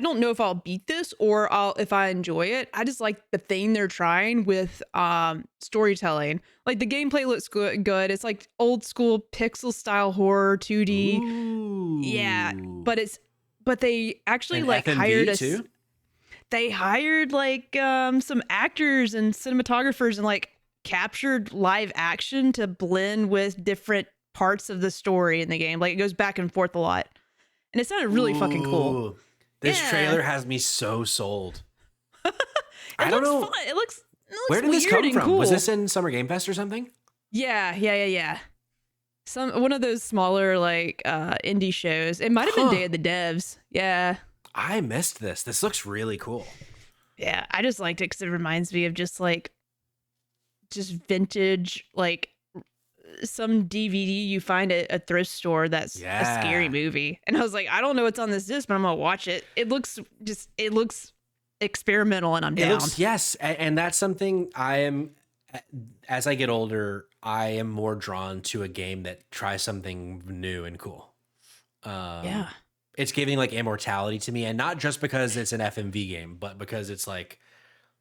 don't know if I'll beat this or if I enjoy it. I just like the thing they're trying with storytelling. Like the gameplay looks good. It's like old school pixel style horror 2D.
Ooh.
Yeah, but they actually like
FMV
hired us.
Too?
They hired like some actors and cinematographers and like captured live action to blend with different parts of the story in the game. Like it goes back and forth a lot, and it sounded really fucking cool.
This trailer has me so sold. I don't know.
Fun. It looks
where did this come from?
Cool.
Was this in Summer Game Fest or something?
Yeah. One of those smaller like indie shows. It might have been Day of the Devs. Yeah.
I missed this. This looks really cool.
Yeah, I just liked it because it reminds me of just vintage, like some DVD you find at a thrift store that's a scary movie. And I was like, I don't know what's on this disc, but I'm gonna watch it. It looks experimental, and I'm down.
Yes, and that's something I am. As I get older, I am more drawn to a game that tries something new and cool. It's giving like immortality to me, and not just because it's an FMV game, but because it's like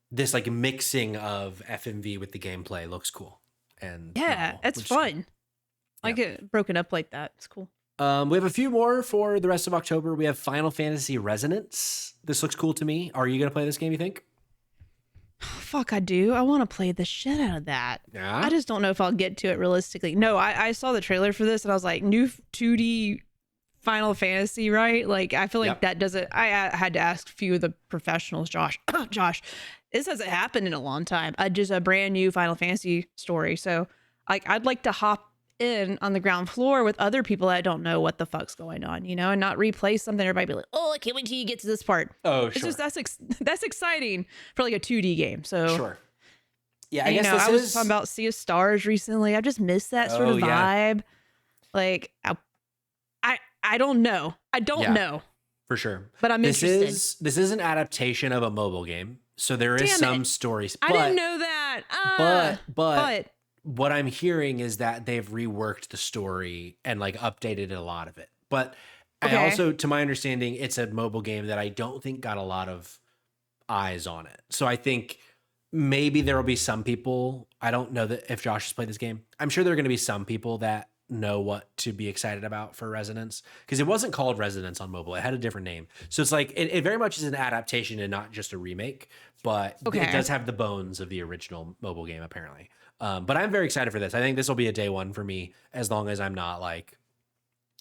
this like mixing of FMV with the gameplay looks cool. And
it's fun. Like it broken up like that. It's cool.
We have a few more for the rest of October. We have Final Fantasy Resonance. This looks cool to me. Are you gonna play this game, you think?
Fuck, I do. I want to play the shit out of that.
Yeah.
I just don't know if I'll get to it realistically. No, I saw the trailer for this and I was like, new 2D Final Fantasy, right? Like, I feel like that doesn't. I had to ask a few of the professionals, Josh, this hasn't happened in a long time. Just a brand new Final Fantasy story. So, like, I'd like to hop in on the ground floor with other people that don't know what the fuck's going on, you know, and not replay something. Everybody be like, oh, I can't wait till you get to this part.
Oh,
it's just that's exciting for like a 2D game. So
sure. Yeah, I guess
I was talking about Sea of Stars recently. I just missed that sort of vibe. Yeah. Like, I don't know. I don't know.
For sure.
But I'm interested.
This is an adaptation of a mobile game. So there is some stories.
I didn't know that.
But what I'm hearing is that they've reworked the story and like updated a lot of it. But I also, to my understanding, it's a mobile game that I don't think got a lot of eyes on it. So I think maybe there will be some people. I don't know that if Josh has played this game. I'm sure there are going to be some people that know what to be excited about for Resonance, because it wasn't called Resonance on mobile. It had a different name. So it's like it very much is an adaptation and not just a remake, but it does have the bones of the original mobile game apparently. But I'm very excited for this. I think this will be a day one for me, as long as I'm not like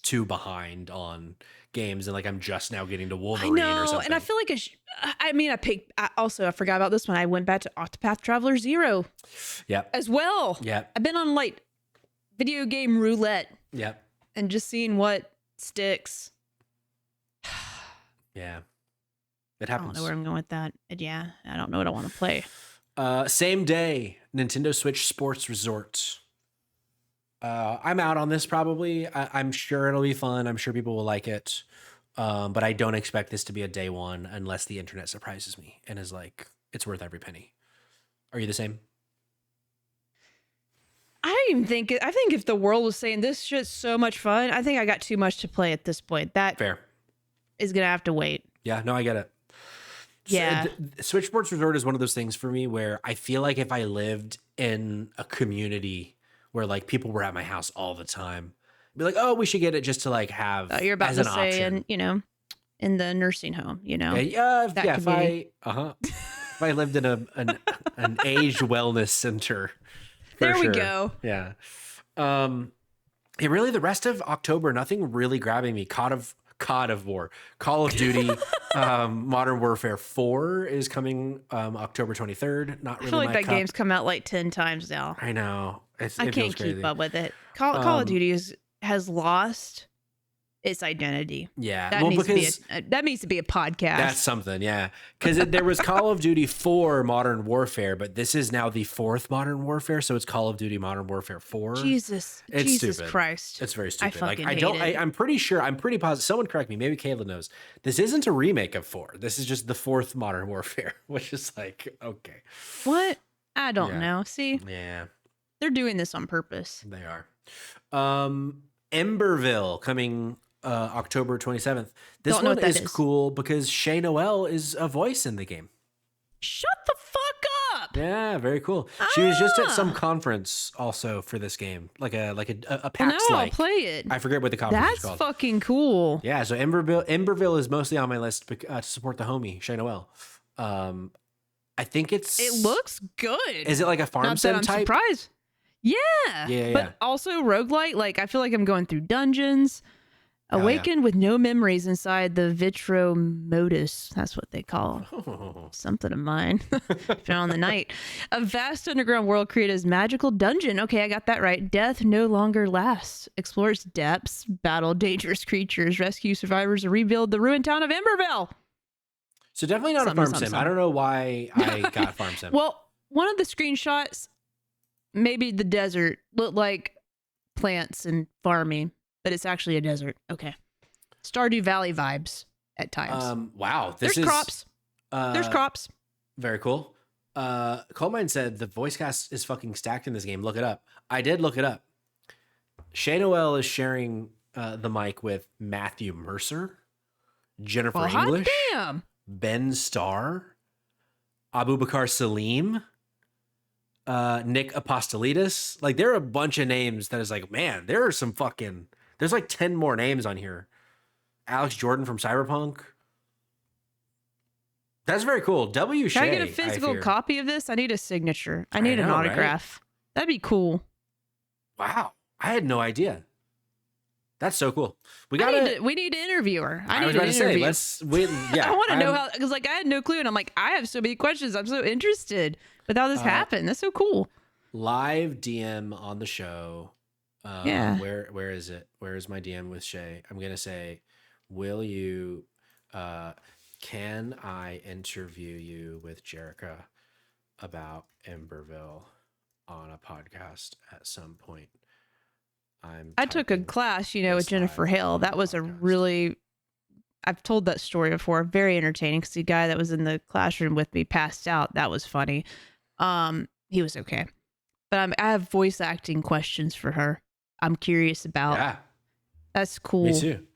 too behind on games and like I'm just now getting to Wolverine or something.
And I feel like I forgot about this one. I went back to Octopath Traveler 0.
Yep.
As well.
Yep.
I've been on like video game roulette.
Yep.
And just seeing what sticks.
Yeah. It
I
happens.
don't know where I'm going with that. Yeah, I don't know what I want to play.
Same day, Nintendo Switch Sports Resort. I'm out on this probably. I'm sure it'll be fun. I'm sure people will like it. But I don't expect this to be a day one unless the internet surprises me and is like, it's worth every penny. Are you the same?
I think if the world was saying this shit's so much fun, I think I got too much to play at this point. That
Fair.
Is going to have to wait.
Yeah, no, I get it.
Yeah.
So, Switch Sports Resort is one of those things for me where I feel like if I lived in a community where like people were at my house all the time, I'd be like, oh, we should get it just to like have
You're about
as
to
an
say,
option.
and in the nursing home,
If I lived in an aged wellness center.
There we
sure.
go.
Yeah. Really the rest of October, nothing really grabbing me. Call of Duty, Modern Warfare 4 is coming October 23rd. Not really.
I feel like
my
that
cup.
game's come out like 10 times now.
I know.
I
it
can't
feels
keep
crazy.
up with it. Call of Duty has lost its identity.
Yeah.
That needs to be a podcast.
That's something, yeah. Because there was Call of Duty 4 Modern Warfare, but this is now the 4th Modern Warfare, so it's Call of Duty Modern Warfare 4.
Jesus
stupid.
Christ.
It's very stupid.
I'm
pretty positive. Someone correct me. Maybe Kayla knows. This isn't a remake of 4. This is just the 4th Modern Warfare, which is like, okay.
What? I don't know. See?
Yeah.
They're doing this on purpose.
They are. Emberville coming October 27th. This one is cool because Shay Noel is a voice in the game.
Shut the fuck up.
Yeah, very cool. She was just at some conference also for this game, like a PAX
I'll play it.
I forget what the conference is called.
That's fucking cool.
Yeah, so Emberville is mostly on my list to support the homie Shay Noel. I think it
looks good.
Is it like a farm sim type?
I'm surprised. Yeah. But also roguelite. Like I feel like I'm going through dungeons. Awakened with no memories inside the Vitro Modus. That's what they call something of mine. Found the night. A vast underground world created as magical dungeon. Okay, I got that right. Death no longer lasts. Explore its depths, battle dangerous creatures, rescue survivors, and rebuild the ruined town of Emberville.
So definitely not a farm sim. I don't know why I got farm sim.
Well, one of the screenshots, maybe the desert, looked like plants and farming. But it's actually a desert. Okay. Stardew Valley vibes at times.
Wow.
There's crops. There's crops.
Very cool. Colemine said the voice cast is fucking stacked in this game. Look it up. I did look it up. Shay Noel is sharing the mic with Matthew Mercer, Jennifer English, Ben Starr, Abubakar Salim, Nick Apostolides. Like there are a bunch of names that is like, man, there are some fucking... There's like 10 more names on here. Alex Jordan from Cyberpunk. That's very cool. W. Shay.
Can I get a physical copy of this? I need a signature. I need an autograph. Right? That'd be cool.
Wow. I had no idea. That's so cool. We need
to interview her. I need an interview. I want to know how, because like I had no clue, and I'm like, I have so many questions. I'm so interested with how this happened. That's so cool.
Live DM on the show.
Yeah.
Where is it? Where is my DM with Shay? I'm gonna say, will you? Can I interview you with Jerica about Emberville on a podcast at some point? I
took a class, with Jennifer Hale. That was a really, I've told that story before. Very entertaining because the guy that was in the classroom with me passed out. That was funny. He was okay, but I have voice acting questions for her. I'm curious about.
Yeah,
that's cool.
Me too.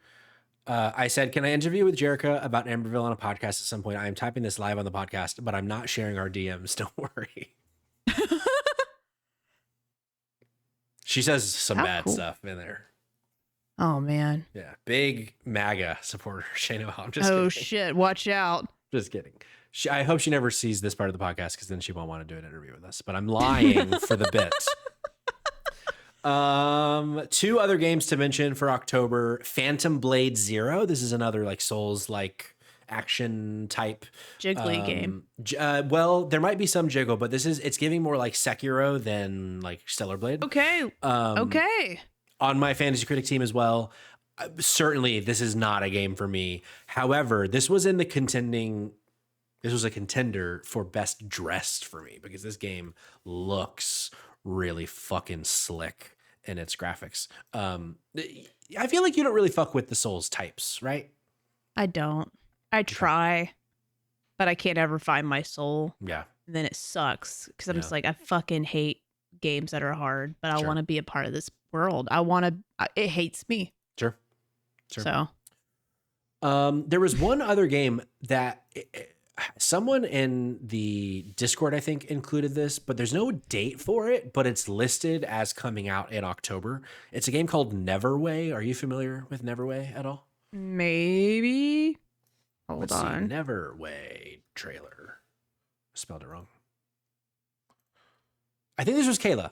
I said, can I interview with Jerica about Emberville on a podcast at some point? I am typing this live on the podcast, but I'm not sharing our DMs. Don't worry. She says some bad stuff in there.
Oh, man.
Yeah. Big MAGA supporter, Shane. I'm just kidding.
Oh, shit. Watch out.
Just kidding. I hope she never sees this part of the podcast because then she won't want to do an interview with us. But I'm lying for the bit. Two other games to mention for October: Phantom Blade Zero. This is another like Souls like action type
Jiggly game.
Well, there might be some jiggle, but it's giving more like Sekiro than like Stellar Blade.
Okay. Okay.
On my fantasy critic team as well. Certainly, this is not a game for me. However, this was a contender for best dressed for me because this game looks really fucking slick in its graphics. I feel like you don't really fuck with the Souls types, right?
I don't. I try, but I can't ever find my soul.
Yeah.
And then it sucks because I'm just like, I fucking hate games that are hard, but I want to be a part of this world. It hates me.
Sure.
So.
There was one other game that someone in the Discord, I think, included this, but there's no date for it, but it's listed as coming out in October. It's a game called Neverway. Are you familiar with Neverway at all?
Maybe.
Let's see. Neverway trailer. Spelled it wrong. I think this was Kayla.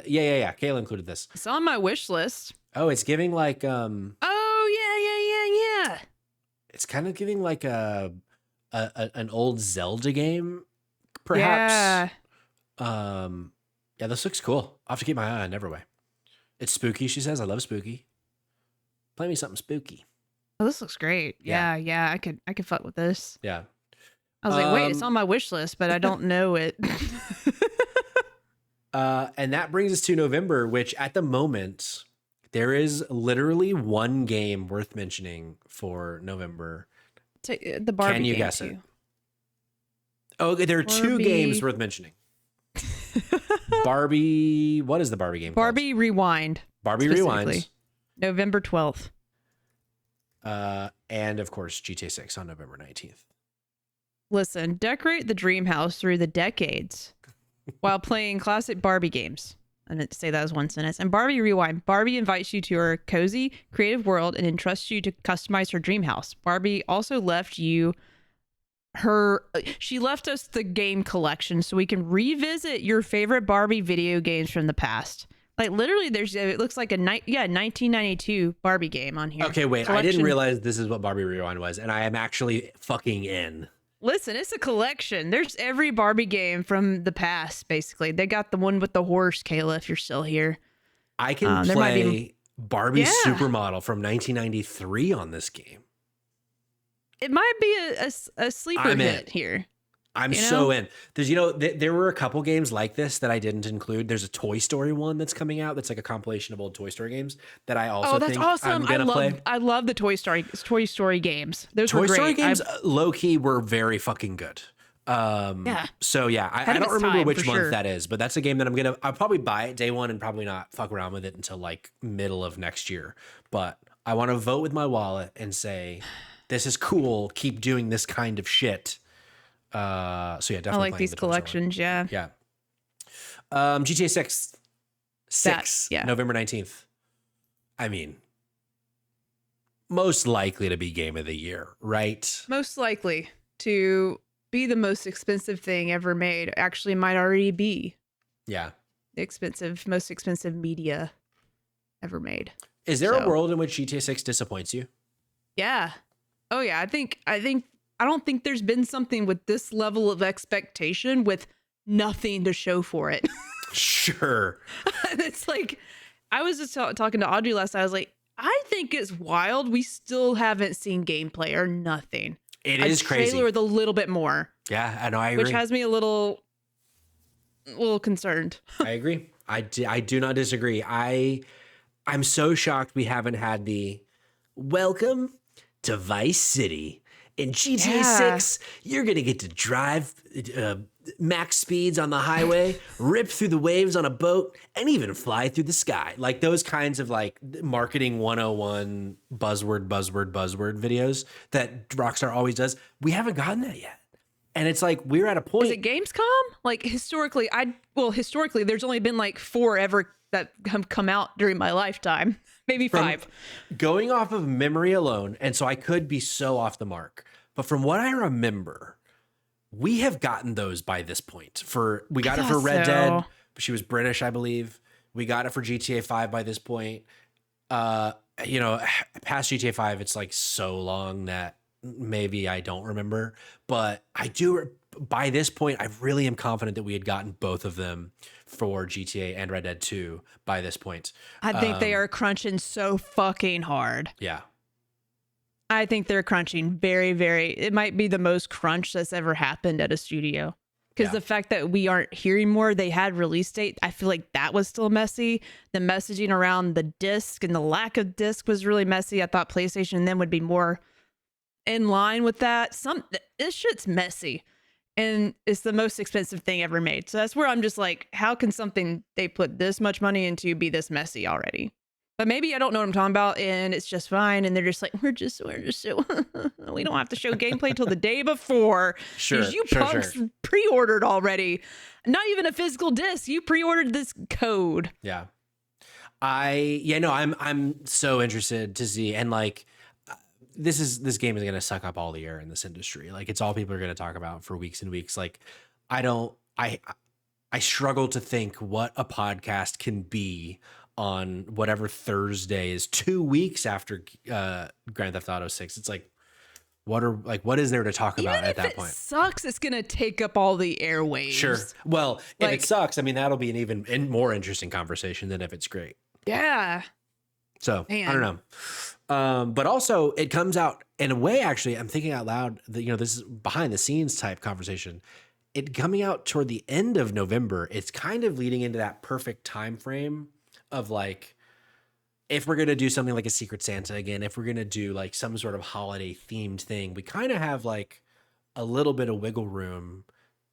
Yeah. Kayla included this.
It's on my wish list.
Oh, it's giving like
Oh, yeah.
It's kind of giving like an old Zelda game, perhaps. Yeah. Yeah, this looks cool. I'll have to keep my eye on Neverway. It's spooky, she says. I love spooky. Play me something spooky.
Oh, this looks great. Yeah. I could fuck with this.
Yeah.
I was like, wait, it's on my wish list, but I don't know it.
And that brings us to November, which at the moment, there is literally one game worth mentioning for November.
The Barbie
Can you
game
guess
too.
it? Oh, there are two games worth mentioning. Barbie. What is the Barbie game called?
Barbie Rewind.
Barbie Rewind.
November 12th.
And of course, GTA 6 on November 19th.
Listen, decorate the dream house through the decades while playing classic Barbie games. I didn't say that as one sentence. And Barbie Rewind. Barbie invites you to her cozy, creative world and entrusts you to customize her dream house. Barbie also left she left us the game collection so we can revisit your favorite Barbie video games from the past. Like literally it looks like a 1992 Barbie game on here.
Okay, wait,
collection.
I didn't realize this is what Barbie Rewind was, and I am actually fucking in.
Listen, it's a collection. There's every Barbie game from the past, basically. They got the one with the horse, Kayla, if you're still here.
I can play Barbie Supermodel from 1993 on this game.
It might be a sleeper hit here.
I'm so in. There's, there were a couple games like this that I didn't include. There's a Toy Story one that's coming out. That's like a compilation of old Toy Story games that I also think I'm gonna play.
I love the Toy Story games. Those were great.
Toy Story games, low key, were very fucking good. So yeah, I don't remember which month that is, but that's a game that I'll probably buy it day one and probably not fuck around with it until like middle of next year. But I want to vote with my wallet and say, this is cool. Keep doing this kind of shit. So yeah, definitely.
I like these collections. Yeah.
GTA 6, November 19th. I mean, most likely to be game of the year, right?
Most likely to be the most expensive thing ever made. Actually, might already be.
Yeah.
Most expensive media ever made.
Is there a world in which GTA 6 disappoints you?
Yeah. Oh yeah. I don't think there's been something with this level of expectation with nothing to show for it.
Sure.
It's like, I was just talking to Audrey last night. I was like, I think it's wild. We still haven't seen gameplay or nothing.
It is crazy.
Trailer with a little bit more.
Yeah, I know. I agree.
Which has me a little concerned.
I agree. I do not disagree. I'm so shocked we haven't had the welcome to Vice City. In GTA 6, you're going to get to drive max speeds on the highway, rip through the waves on a boat, and even fly through the sky. Like those kinds of like marketing 101 buzzword videos that Rockstar always does. We haven't gotten that yet. And it's like, we're at a point.
Is it Gamescom? Like historically, there's only been like 4 ever that have come out during my lifetime. Maybe 5.
Going off of memory alone, and so I could be so off the mark, but from what I remember, we have gotten those by this point. We got
I
it for
thought
Red
so.
Dead. She was British, I believe. We got it for GTA 5 by this point. You know, past GTA 5, it's like so long that maybe I don't remember, but I do. By this point, I really am confident that we had gotten both of them for GTA and Red Dead 2 by this point.
I think they are crunching so fucking hard.
Yeah.
I think they're crunching very, very. It might be the most crunch that's ever happened at a studio. Because the fact that we aren't hearing more, they had release date. I feel like that was still messy. The messaging around the disc and the lack of disc was really messy. I thought PlayStation then would be more in line with that. This shit's messy. And it's the most expensive thing ever made. So that's where I'm just like, how can something they put this much money into be this messy already? But maybe I don't know what I'm talking about, and it's just fine. And they're just like, we're just so we don't have to show gameplay till the day before.
Sure,
You punks pre-ordered already. Not even a physical disc. You pre-ordered this code.
Yeah. I'm so interested to see, and like, this game is going to suck up all the air in this industry. Like, it's all people are going to talk about for weeks and weeks. Like, I struggle to think what a podcast can be on whatever Thursday is 2 weeks after Grand Theft Auto 6. It's like, what is there to talk about at that point?
If it sucks, it's going to take up all the airwaves.
Sure. Well, if it sucks, I mean, that'll be an even more interesting conversation than if it's great.
Yeah.
So,
Man.
I don't know. But also, it comes out in a way, actually, I'm thinking out loud that, you know, this is behind the scenes type conversation. It coming out toward the end of November, it's kind of leading into that perfect time frame of like, if we're going to do something like a Secret Santa again, if we're going to do like some sort of holiday themed thing, we kind of have like a little bit of wiggle room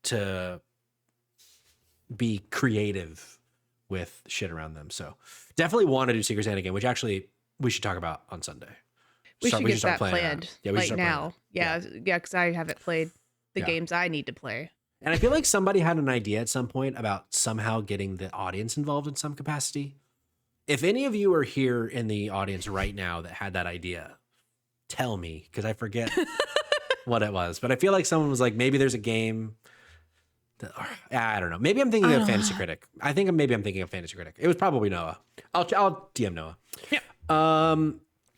to be creative with shit around them. So definitely want to do Secret Santa again, which actually we should talk about on Sunday.
We should get that planned.
Yeah, we should
like now. Yeah, because I haven't played the games I need to play.
And I feel like somebody had an idea at some point about somehow getting the audience involved in some capacity. If any of you are here in the audience right now that had that idea, tell me, because I forget what it was. But I feel like someone was like, maybe there's a game that, I don't know. Maybe I'm thinking of Fantasy Critic. Maybe I'm thinking of Fantasy Critic. It was probably Noah. I'll DM Noah. Yeah.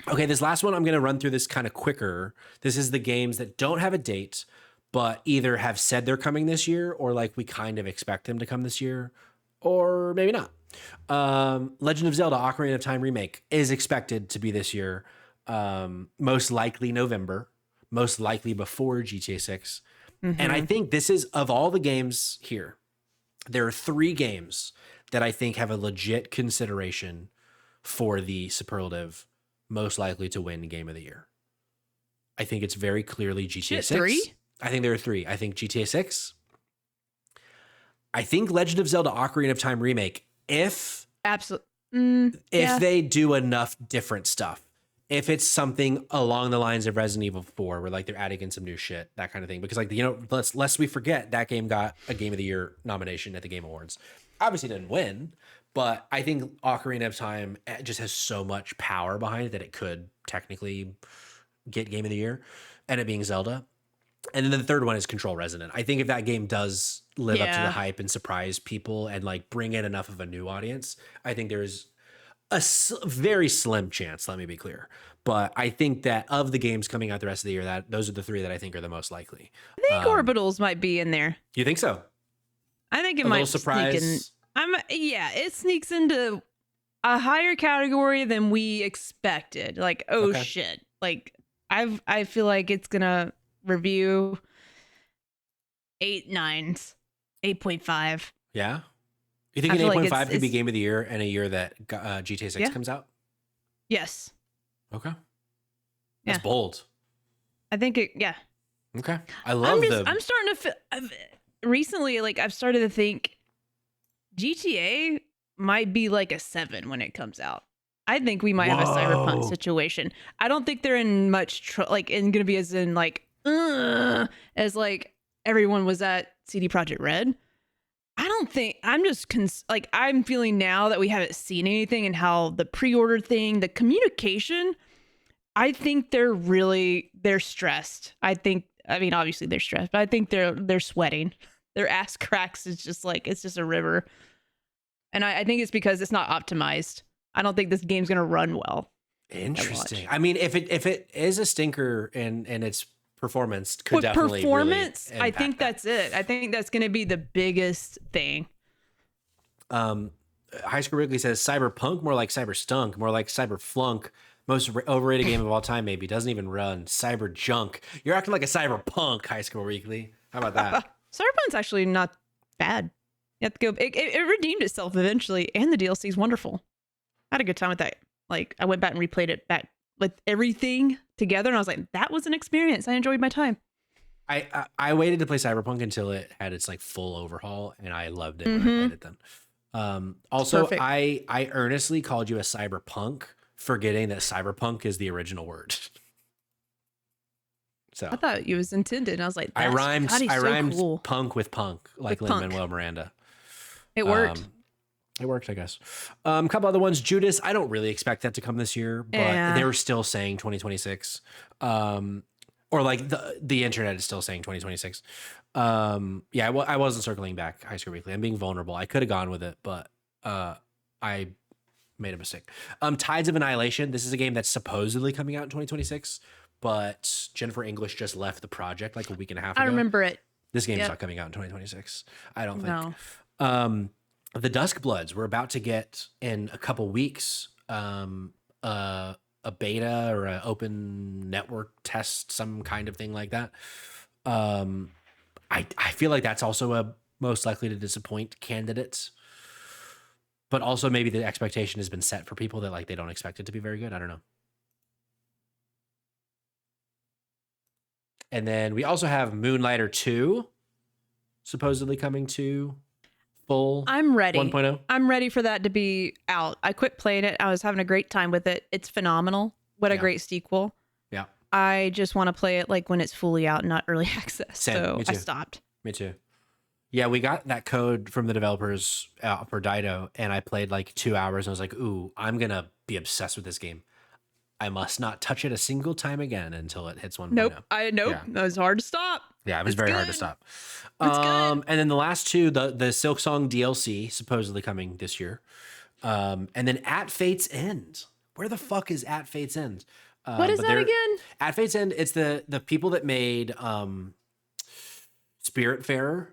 Okay, this last one, I'm going to run through this kind of quicker. This is the games that don't have a date, but either have said they're coming this year, or like we kind of expect them to come this year, or maybe not. Legend of Zelda Ocarina of Time remake is expected to be this year, most likely November, most likely before GTA 6. Mm-hmm. And I think this is, of all the games here, there are 3 games that I think have a legit consideration for the superlative most likely to win Game of the Year. I think it's very clearly GTA 6.
3?
I think there are 3. I think GTA 6. I think Legend of Zelda Ocarina of Time remake, if they do enough different stuff. If it's something along the lines of Resident Evil 4, where like they're adding in some new shit, that kind of thing. Because like, you know, lest we forget, that game got a Game of the Year nomination at the Game Awards. Obviously didn't win, but I think Ocarina of Time just has so much power behind it that it could technically get Game of the Year, and it being Zelda. And then the third one is Control Resonant. I think if that game does live up to the hype and surprise people and like bring in enough of a new audience, I think there's a very slim chance, let me be clear. But I think that of the games coming out the rest of the year, that those are the 3 that I think are the most likely.
I think Orbitals might be in there.
You think so?
I think it might sneak in. It sneaks into a higher category than we expected. Like, shit. Like, I feel like it's gonna review 8 9s, 8.5.
Yeah. You think an 8.5 could be Game of the Year in a year that GTA 6 comes out?
Yes.
Okay. That's bold.
I think it,
Okay. I love
I'm starting to recently, like, I've started to think GTA might be like a 7 when it comes out. I think we might have a Cyberpunk situation. I don't think they're in much going to be as in like as like everyone was at CD Projekt Red. I don't think I'm just I'm feeling now that we haven't seen anything and how the pre-order thing, the communication, I think they're stressed. I think I mean, obviously they're stressed, but I think they're sweating. Their ass cracks is just like it's just a river. And I think it's because it's not optimized. I don't think this game's gonna run well.
Interesting. I mean, if it is a stinker and its performance could
With
definitely
performance,
really
I
impact
think
that.
that's it. I think that's gonna be the biggest thing.
High School Wrigley says Cyberpunk, more like Cyberstunk, more like Cyberflunk. Most overrated game of all time, maybe. Doesn't even run. Cyber junk. You're acting like a cyberpunk, High School Weekly. How about that?
Cyberpunk's actually not bad. You have to go. It redeemed itself eventually, and the DLC is wonderful. I had a good time with that. Like I went back and replayed it back with everything together, and I was like, that was an experience. I enjoyed my time.
I waited to play Cyberpunk until it had its like full overhaul, and I loved it when I played it then. Also,
Perfect.
I earnestly called you a cyberpunk, forgetting that cyberpunk is the original word. So
I thought it was intended. And I was like,
I rhymed
cool.
punk with punk, like
With
Lin-Manuel Miranda.
It worked.
It worked, I guess. A couple other ones. Judas, I don't really expect that to come this year, but they were still saying 2026. Or like the internet is still saying 2026. Yeah, I wasn't circling back High School Weekly. I'm being vulnerable. I could have gone with it, but I made a mistake. Tides of Annihilation. This is a game that's supposedly coming out in 2026, but Jennifer English just left the project like a week and a half ago.
I remember it.
This game's not coming out in 2026. I don't think.
No.
The Dusk Bloods, we're about to get in a couple weeks a beta or an open network test, some kind of thing like that. I feel like that's also a most likely to disappoint candidate, but also maybe the expectation has been set for people that like they don't expect it to be very good. I don't know. And then we also have Moonlighter 2 supposedly coming to full
I'm ready.
1.0.
I'm ready for that to be out. I quit playing it. I was having a great time with it. It's phenomenal. What a great sequel.
Yeah.
I just want to play it like when it's fully out, not early access.
Same.
So
Me too.
I stopped.
Me too. Yeah, we got that code from the developers for Dido, and I played like 2 hours, and I was like, ooh, I'm going to be obsessed with this game. I must not touch it a single time again until it hits 1.0.
Nope.
Yeah.
It was hard to stop.
Yeah, it was very hard to stop.
It's good.
And then the last two, the Silk Song DLC, supposedly coming this year. And then At Fate's End. Where the fuck is At Fate's End?
What is that again?
At Fate's End, it's the people that made Spiritfarer.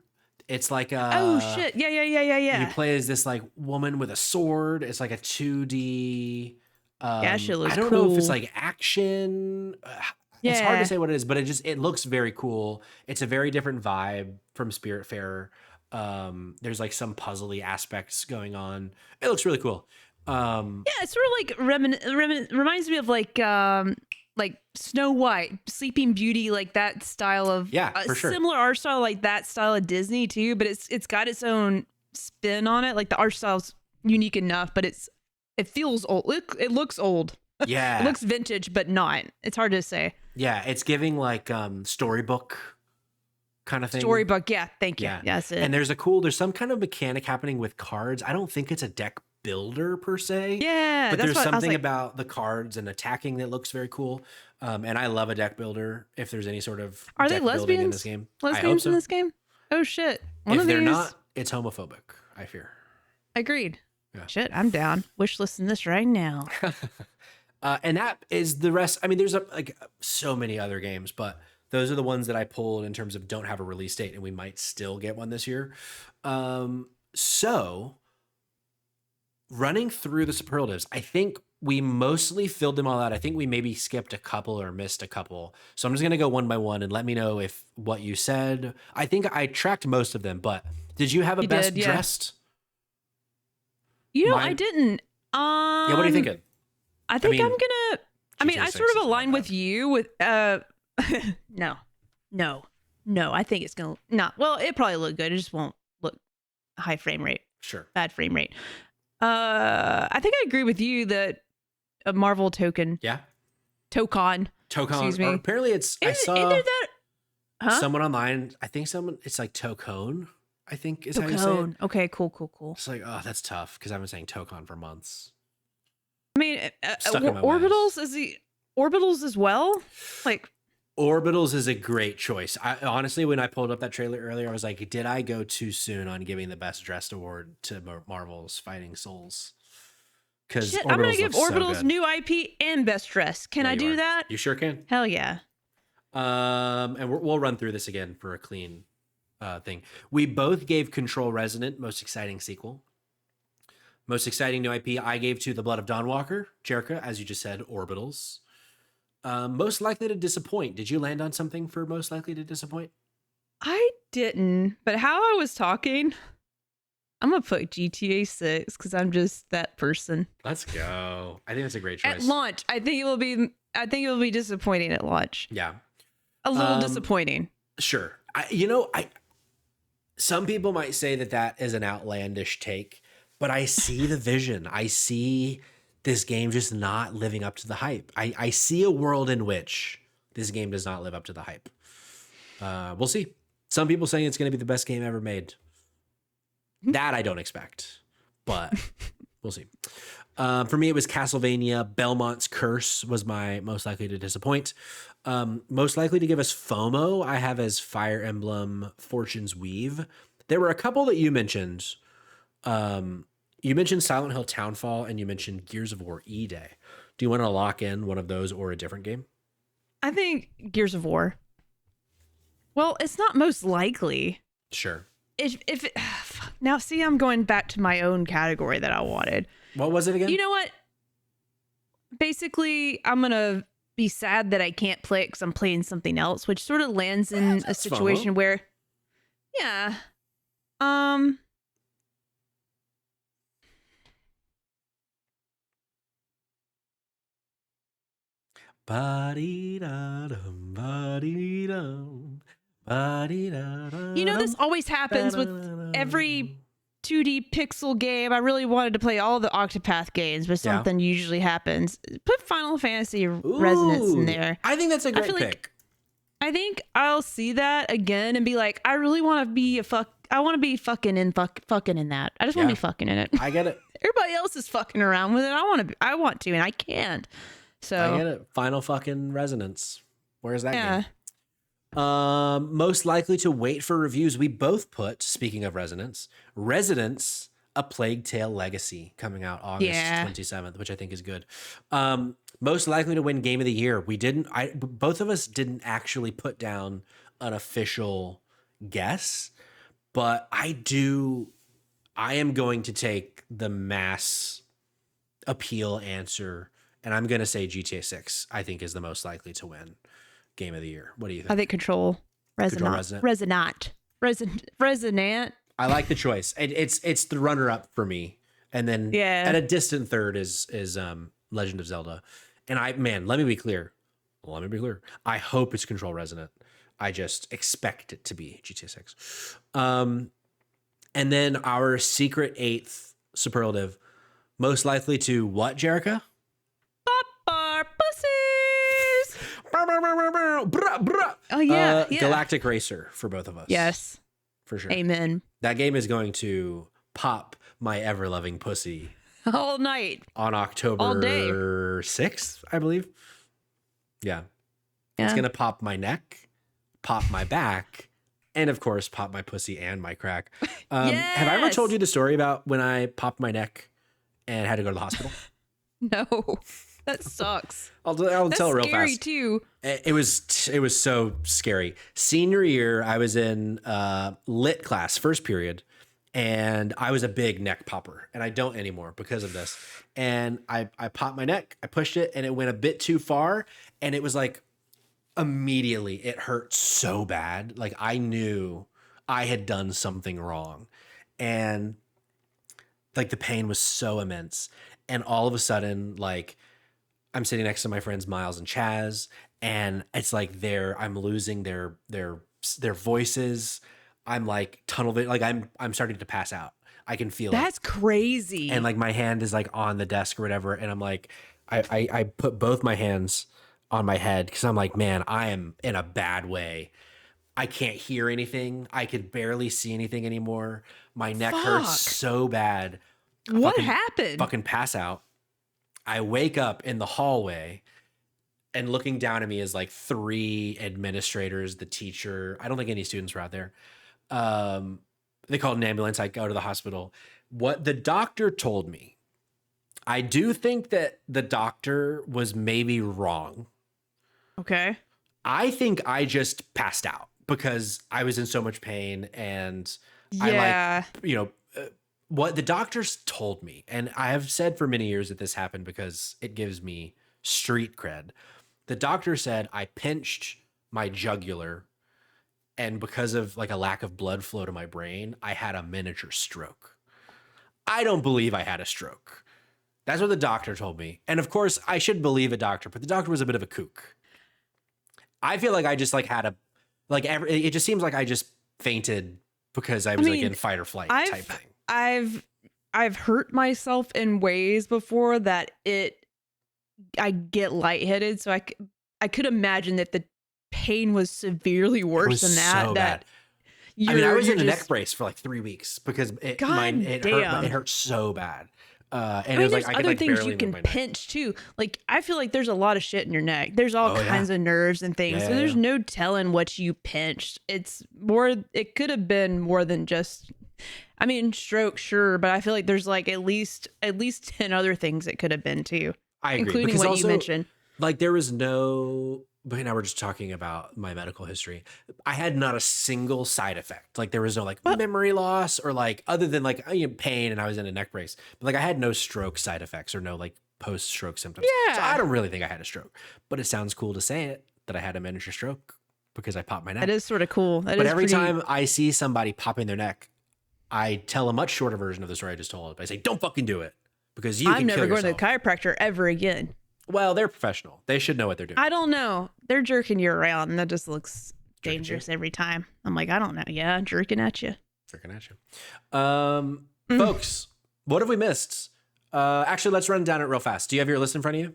It's like a...
Oh, shit. Yeah.
You play as this like woman with a sword. It's like a 2D...
Yeah, shit looks
I don't know if it's like action. It's hard to say what it is, but it looks very cool. It's a very different vibe from Spiritfarer. There's like some puzzly aspects going on. It looks really cool.
Yeah, it's sort of like reminds me of like Snow White, Sleeping Beauty, like that style of
for sure.
Similar art style, like that style of Disney too. But it's got its own spin on it. Like the art style's unique enough, but it feels old. It looks old.
Yeah.
It looks vintage, but not. It's hard to say.
Yeah, it's giving like storybook kind of thing.
Storybook, yeah. Thank you.
Yeah.
Yeah, that's it.
And there's some kind of mechanic happening with cards. I don't think it's a deck builder per se.
Yeah.
But there's something about the cards and attacking that looks very cool. And I love a deck builder if there's any sort of
Are
deck
they
building in
lesbians?
this game.
Lesbians in this game? Oh shit.
If they're not, it's homophobic, I fear.
Agreed.
Yeah.
Shit, I'm down. Wish listing this right now.
And that is the rest. I mean, there's like so many other games, but those are the ones that I pulled in terms of don't have a release date, and we might still get one this year. So running through the superlatives, I think we mostly filled them all out. I think we maybe skipped a couple or missed a couple. So I'm just going to go one by one and let me know if what you said. I think I tracked most of them, but did you have a best dressed?
I didn't.
Yeah, what are you thinking?
I think I'm gonna. I mean, I sort of align with you with. No. I think it's gonna not. Well, it probably look good. It just won't look high frame rate.
Sure.
Bad frame rate. I think I agree with you that a Marvel token.
Yeah.
Tokon. Excuse me.
Or apparently it's. I saw
that. Huh?
Someone online. I think it's like Tokone. I think is how you say it.
Okay, cool.
It's like, oh, that's tough because I've been saying Tokon for months.
I mean, orbitals as well. Like,
Orbitals is a great choice. I honestly, when I pulled up that trailer earlier, I was like, did I go too soon on giving the best dressed award to Marvel's Fighting Souls? Because
Shit, I'm gonna
Orbitals
give
looks so
Orbital's
good.
new IP and best dress. Can
Yeah,
I
you
do
are.
that?
You sure can.
Hell yeah.
And we'll run through this again for a clean thing. We both gave Control Resonant most exciting sequel. Most exciting new IP I gave to The Blood of Dawnwalker. Jerica, as you just said, Orbitals. Most likely to disappoint. Did you land on something for most likely to disappoint?
I didn't, but how I was talking, I'm gonna put GTA 6 because I'm just that person.
Let's go. I think that's a great choice.
At launch, I think it will be disappointing at launch.
Yeah.
A little disappointing.
Sure. Some people might say that is an outlandish take, but I see the vision. I see this game just not living up to the hype. I see a world in which this game does not live up to the hype. We'll see. Some people saying it's going to be the best game ever made. That I don't expect, but we'll see. For me, it was Castlevania. Belmont's Curse was my most likely to disappoint. Most likely to give us FOMO, I have as Fire Emblem Fortune's Weave. There were a couple that you mentioned. You mentioned Silent Hill Townfall, and you mentioned Gears of War E-Day. Do you want to lock in one of those or a different game?
I think Gears of War. Well, it's not most likely.
Sure.
If it, now see, I'm going back to my own category that I wanted.
What was it again?
You know what? Basically, I'm gonna be sad that I can't play it because I'm playing something else, which sort of lands in a situation where, yeah,
Ba-dee-da-dum, ba-dee-dum, ba-dee-da-dum.
you know, this always happens with every 2D pixel game. I really wanted to play all the Octopath games, but something usually happens. Put Final Fantasy Resonance in there.
I think that's a great pick.
I think I'll see that again and be like, I really want to be I want to be fucking in that. I just want to be fucking in it.
I get it.
Everybody else is fucking around with it. I want to, and I can't. So
I get it. Final fucking Resonance. Where's that game? Most likely to wait for reviews. We both put, speaking of Resonance, Residence, A Plague Tale Legacy, coming out August 27th, which I think is good. Most likely to win Game of the Year. Both of us didn't actually put down an official guess, but I am going to take the mass appeal answer, and I'm going to say GTA 6, I think, is the most likely to win Game of the Year. What do you think?
I think Control Resonant. I
like the choice. It's the runner-up for me. And then at a distant third is Legend of Zelda. And let me be clear. I hope it's Control Resonant. I just expect it to be GTA 6. And then our secret eighth superlative, most likely to what, Jerica?
Pop our pussies. Oh yeah,
Galactic Racer for both of us.
Yes,
for sure.
Amen.
That game is going to pop my ever-loving pussy
all night
on October 6th, I believe. Yeah. It's going to pop my neck, pop my back, and of course, pop my pussy and my crack.
Yes!
Have I ever told you the story about when I popped my neck and had to go to the hospital?
No, that sucks.
I'll tell it real
scary
fast.
Too.
It was so scary. Senior year, I was in lit class, first period, and I was a big neck popper, and I don't anymore because of this. And I popped my neck, I pushed it, and it went a bit too far, and it was like immediately it hurt so bad. Like I knew I had done something wrong, and like the pain was so immense. And all of a sudden, like I'm sitting next to my friends Miles and Chaz, and it's like I'm losing their voices. I'm like tunnel vision, like I'm starting to pass out. I can feel
That's crazy.
And like my hand is like on the desk or whatever, and I'm like, I put both my hands on my head because I'm like, man, I am in a bad way. I can't hear anything. I could barely see anything anymore. My neck hurts so bad.
What happened?
Fucking pass out. I wake up in the hallway and looking down at me is like 3 administrators, the teacher. I don't think any students were out there. They called an ambulance. I go to the hospital. What the doctor told me, I do think that the doctor was maybe wrong.
Okay.
I think I just passed out because I was in so much pain, and
Yeah.
what the doctors told me, and I have said for many years that this happened because it gives me street cred. The doctor said I pinched my jugular, and because of like a lack of blood flow to my brain, I had a miniature stroke. I don't believe I had a stroke. That's what the doctor told me. And of course, I should believe a doctor, but the doctor was a bit of a kook. I feel like I just like had it just seems like I just fainted because I was like in fight or flight type thing.
I've hurt myself in ways before that I get lightheaded. So I could imagine that the pain was severely worse than that.
So bad. I was in a neck brace for like 3 weeks because it hurt so bad. And it was
there's
like
other things
barely
you can pinch too. Like I feel like there's a lot of shit in your neck. There's all kinds of nerves and things. So there's no telling what you pinched. It's more. It could have been more than just. Stroke, sure, but I feel like there's like at least 10 other things it could have been too.
I agree,
including what you mentioned.
Like there was no. But now we're just talking about my medical history. I had not a single side effect. Like there was no like memory loss or like other than like pain, and I was in a neck brace. But like I had no stroke side effects or no like post-stroke symptoms.
Yeah.
So I don't really think I had a stroke. But it sounds cool to say it that I had a miniature stroke because I popped my neck.
That is sort of cool.
But every time I see somebody popping their neck, I tell a much shorter version of the story I just told. I say, "Don't fucking do it because I'm
never going to the chiropractor ever again."
Well, they're professional. They should know what they're doing.
I don't know. They're jerking you around, and that just looks dangerous every time. I'm like, I don't know. Yeah, jerking at you.
Folks, what have we missed? Actually, let's run down it real fast. Do you have your list in front of you?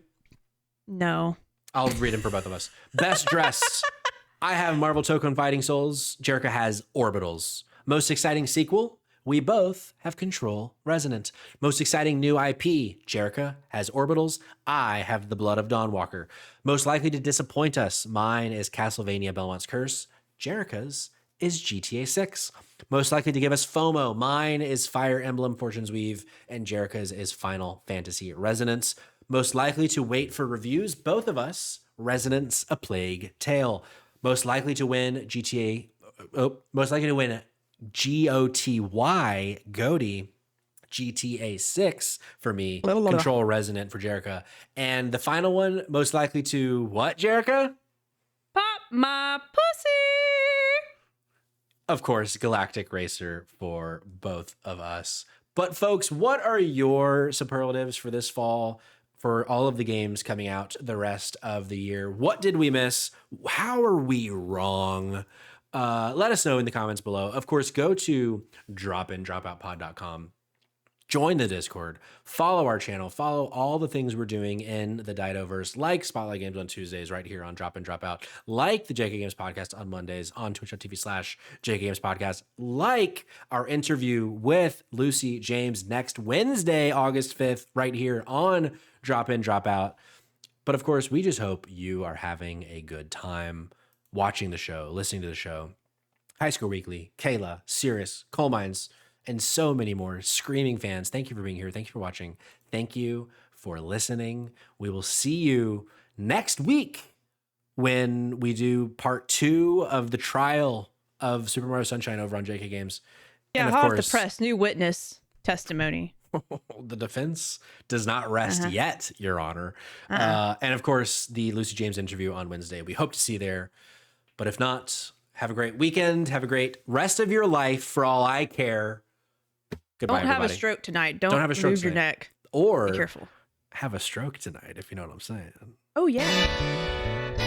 No.
I'll read them for both of us. Best dressed. I have Marvel Tokon Fighting Souls. Jerica has Orbitals. Most exciting sequel. We both have Control Resonant. Most exciting new IP. Jerica has Orbitals. I have The Blood of Dawnwalker. Most likely to disappoint us. Mine is Castlevania Belmont's Curse. Jerica's is GTA 6. Most likely to give us FOMO. Mine is Fire Emblem Fortune's Weave, and Jerica's is Final Fantasy Resonance. Most likely to wait for reviews. Both of us. Resonance: A Plague Tale. Most likely to win most likely to win GOTY, GTA 6 for me, Control Resonant for Jerica. And the final one, most likely to what, Jerica?
Pop my pussy!
Of course, Galactic Racer for both of us. But folks, what are your superlatives for this fall, for all of the games coming out the rest of the year? What did we miss? How are we wrong? Let us know in the comments below. Of course, go to dropindropoutpod.com. Join the Discord. Follow our channel. Follow all the things we're doing in the Didoverse, like Spotlight Games on Tuesdays right here on Drop In, Drop Out, like the JK Games Podcast on Mondays on twitch.tv/JK Games Podcast, like our interview with Lucy James next Wednesday, August 5th, right here on Drop In, Drop Out. But of course, we just hope you are having a good time watching the show, listening to the show. High Score Weekly, Kayla, Cirrus, Coal Mines, and so many more screaming fans. Thank you for being here. Thank you for watching. Thank you for listening. We will see you next week when we do part 2 of the trial of Super Mario Sunshine over on JK Games.
Yeah,
and
hot off the press, new witness testimony.
The defense does not rest yet, Your Honor. And of course, the Lucy James interview on Wednesday. We hope to see you there. But if not, have a great weekend. Have a great rest of your life for all I care. Goodbye,
Don't have a stroke tonight. Don't have a stroke move your neck.
Or
be careful.
Have a stroke tonight, if you know what I'm saying.
Oh, yeah.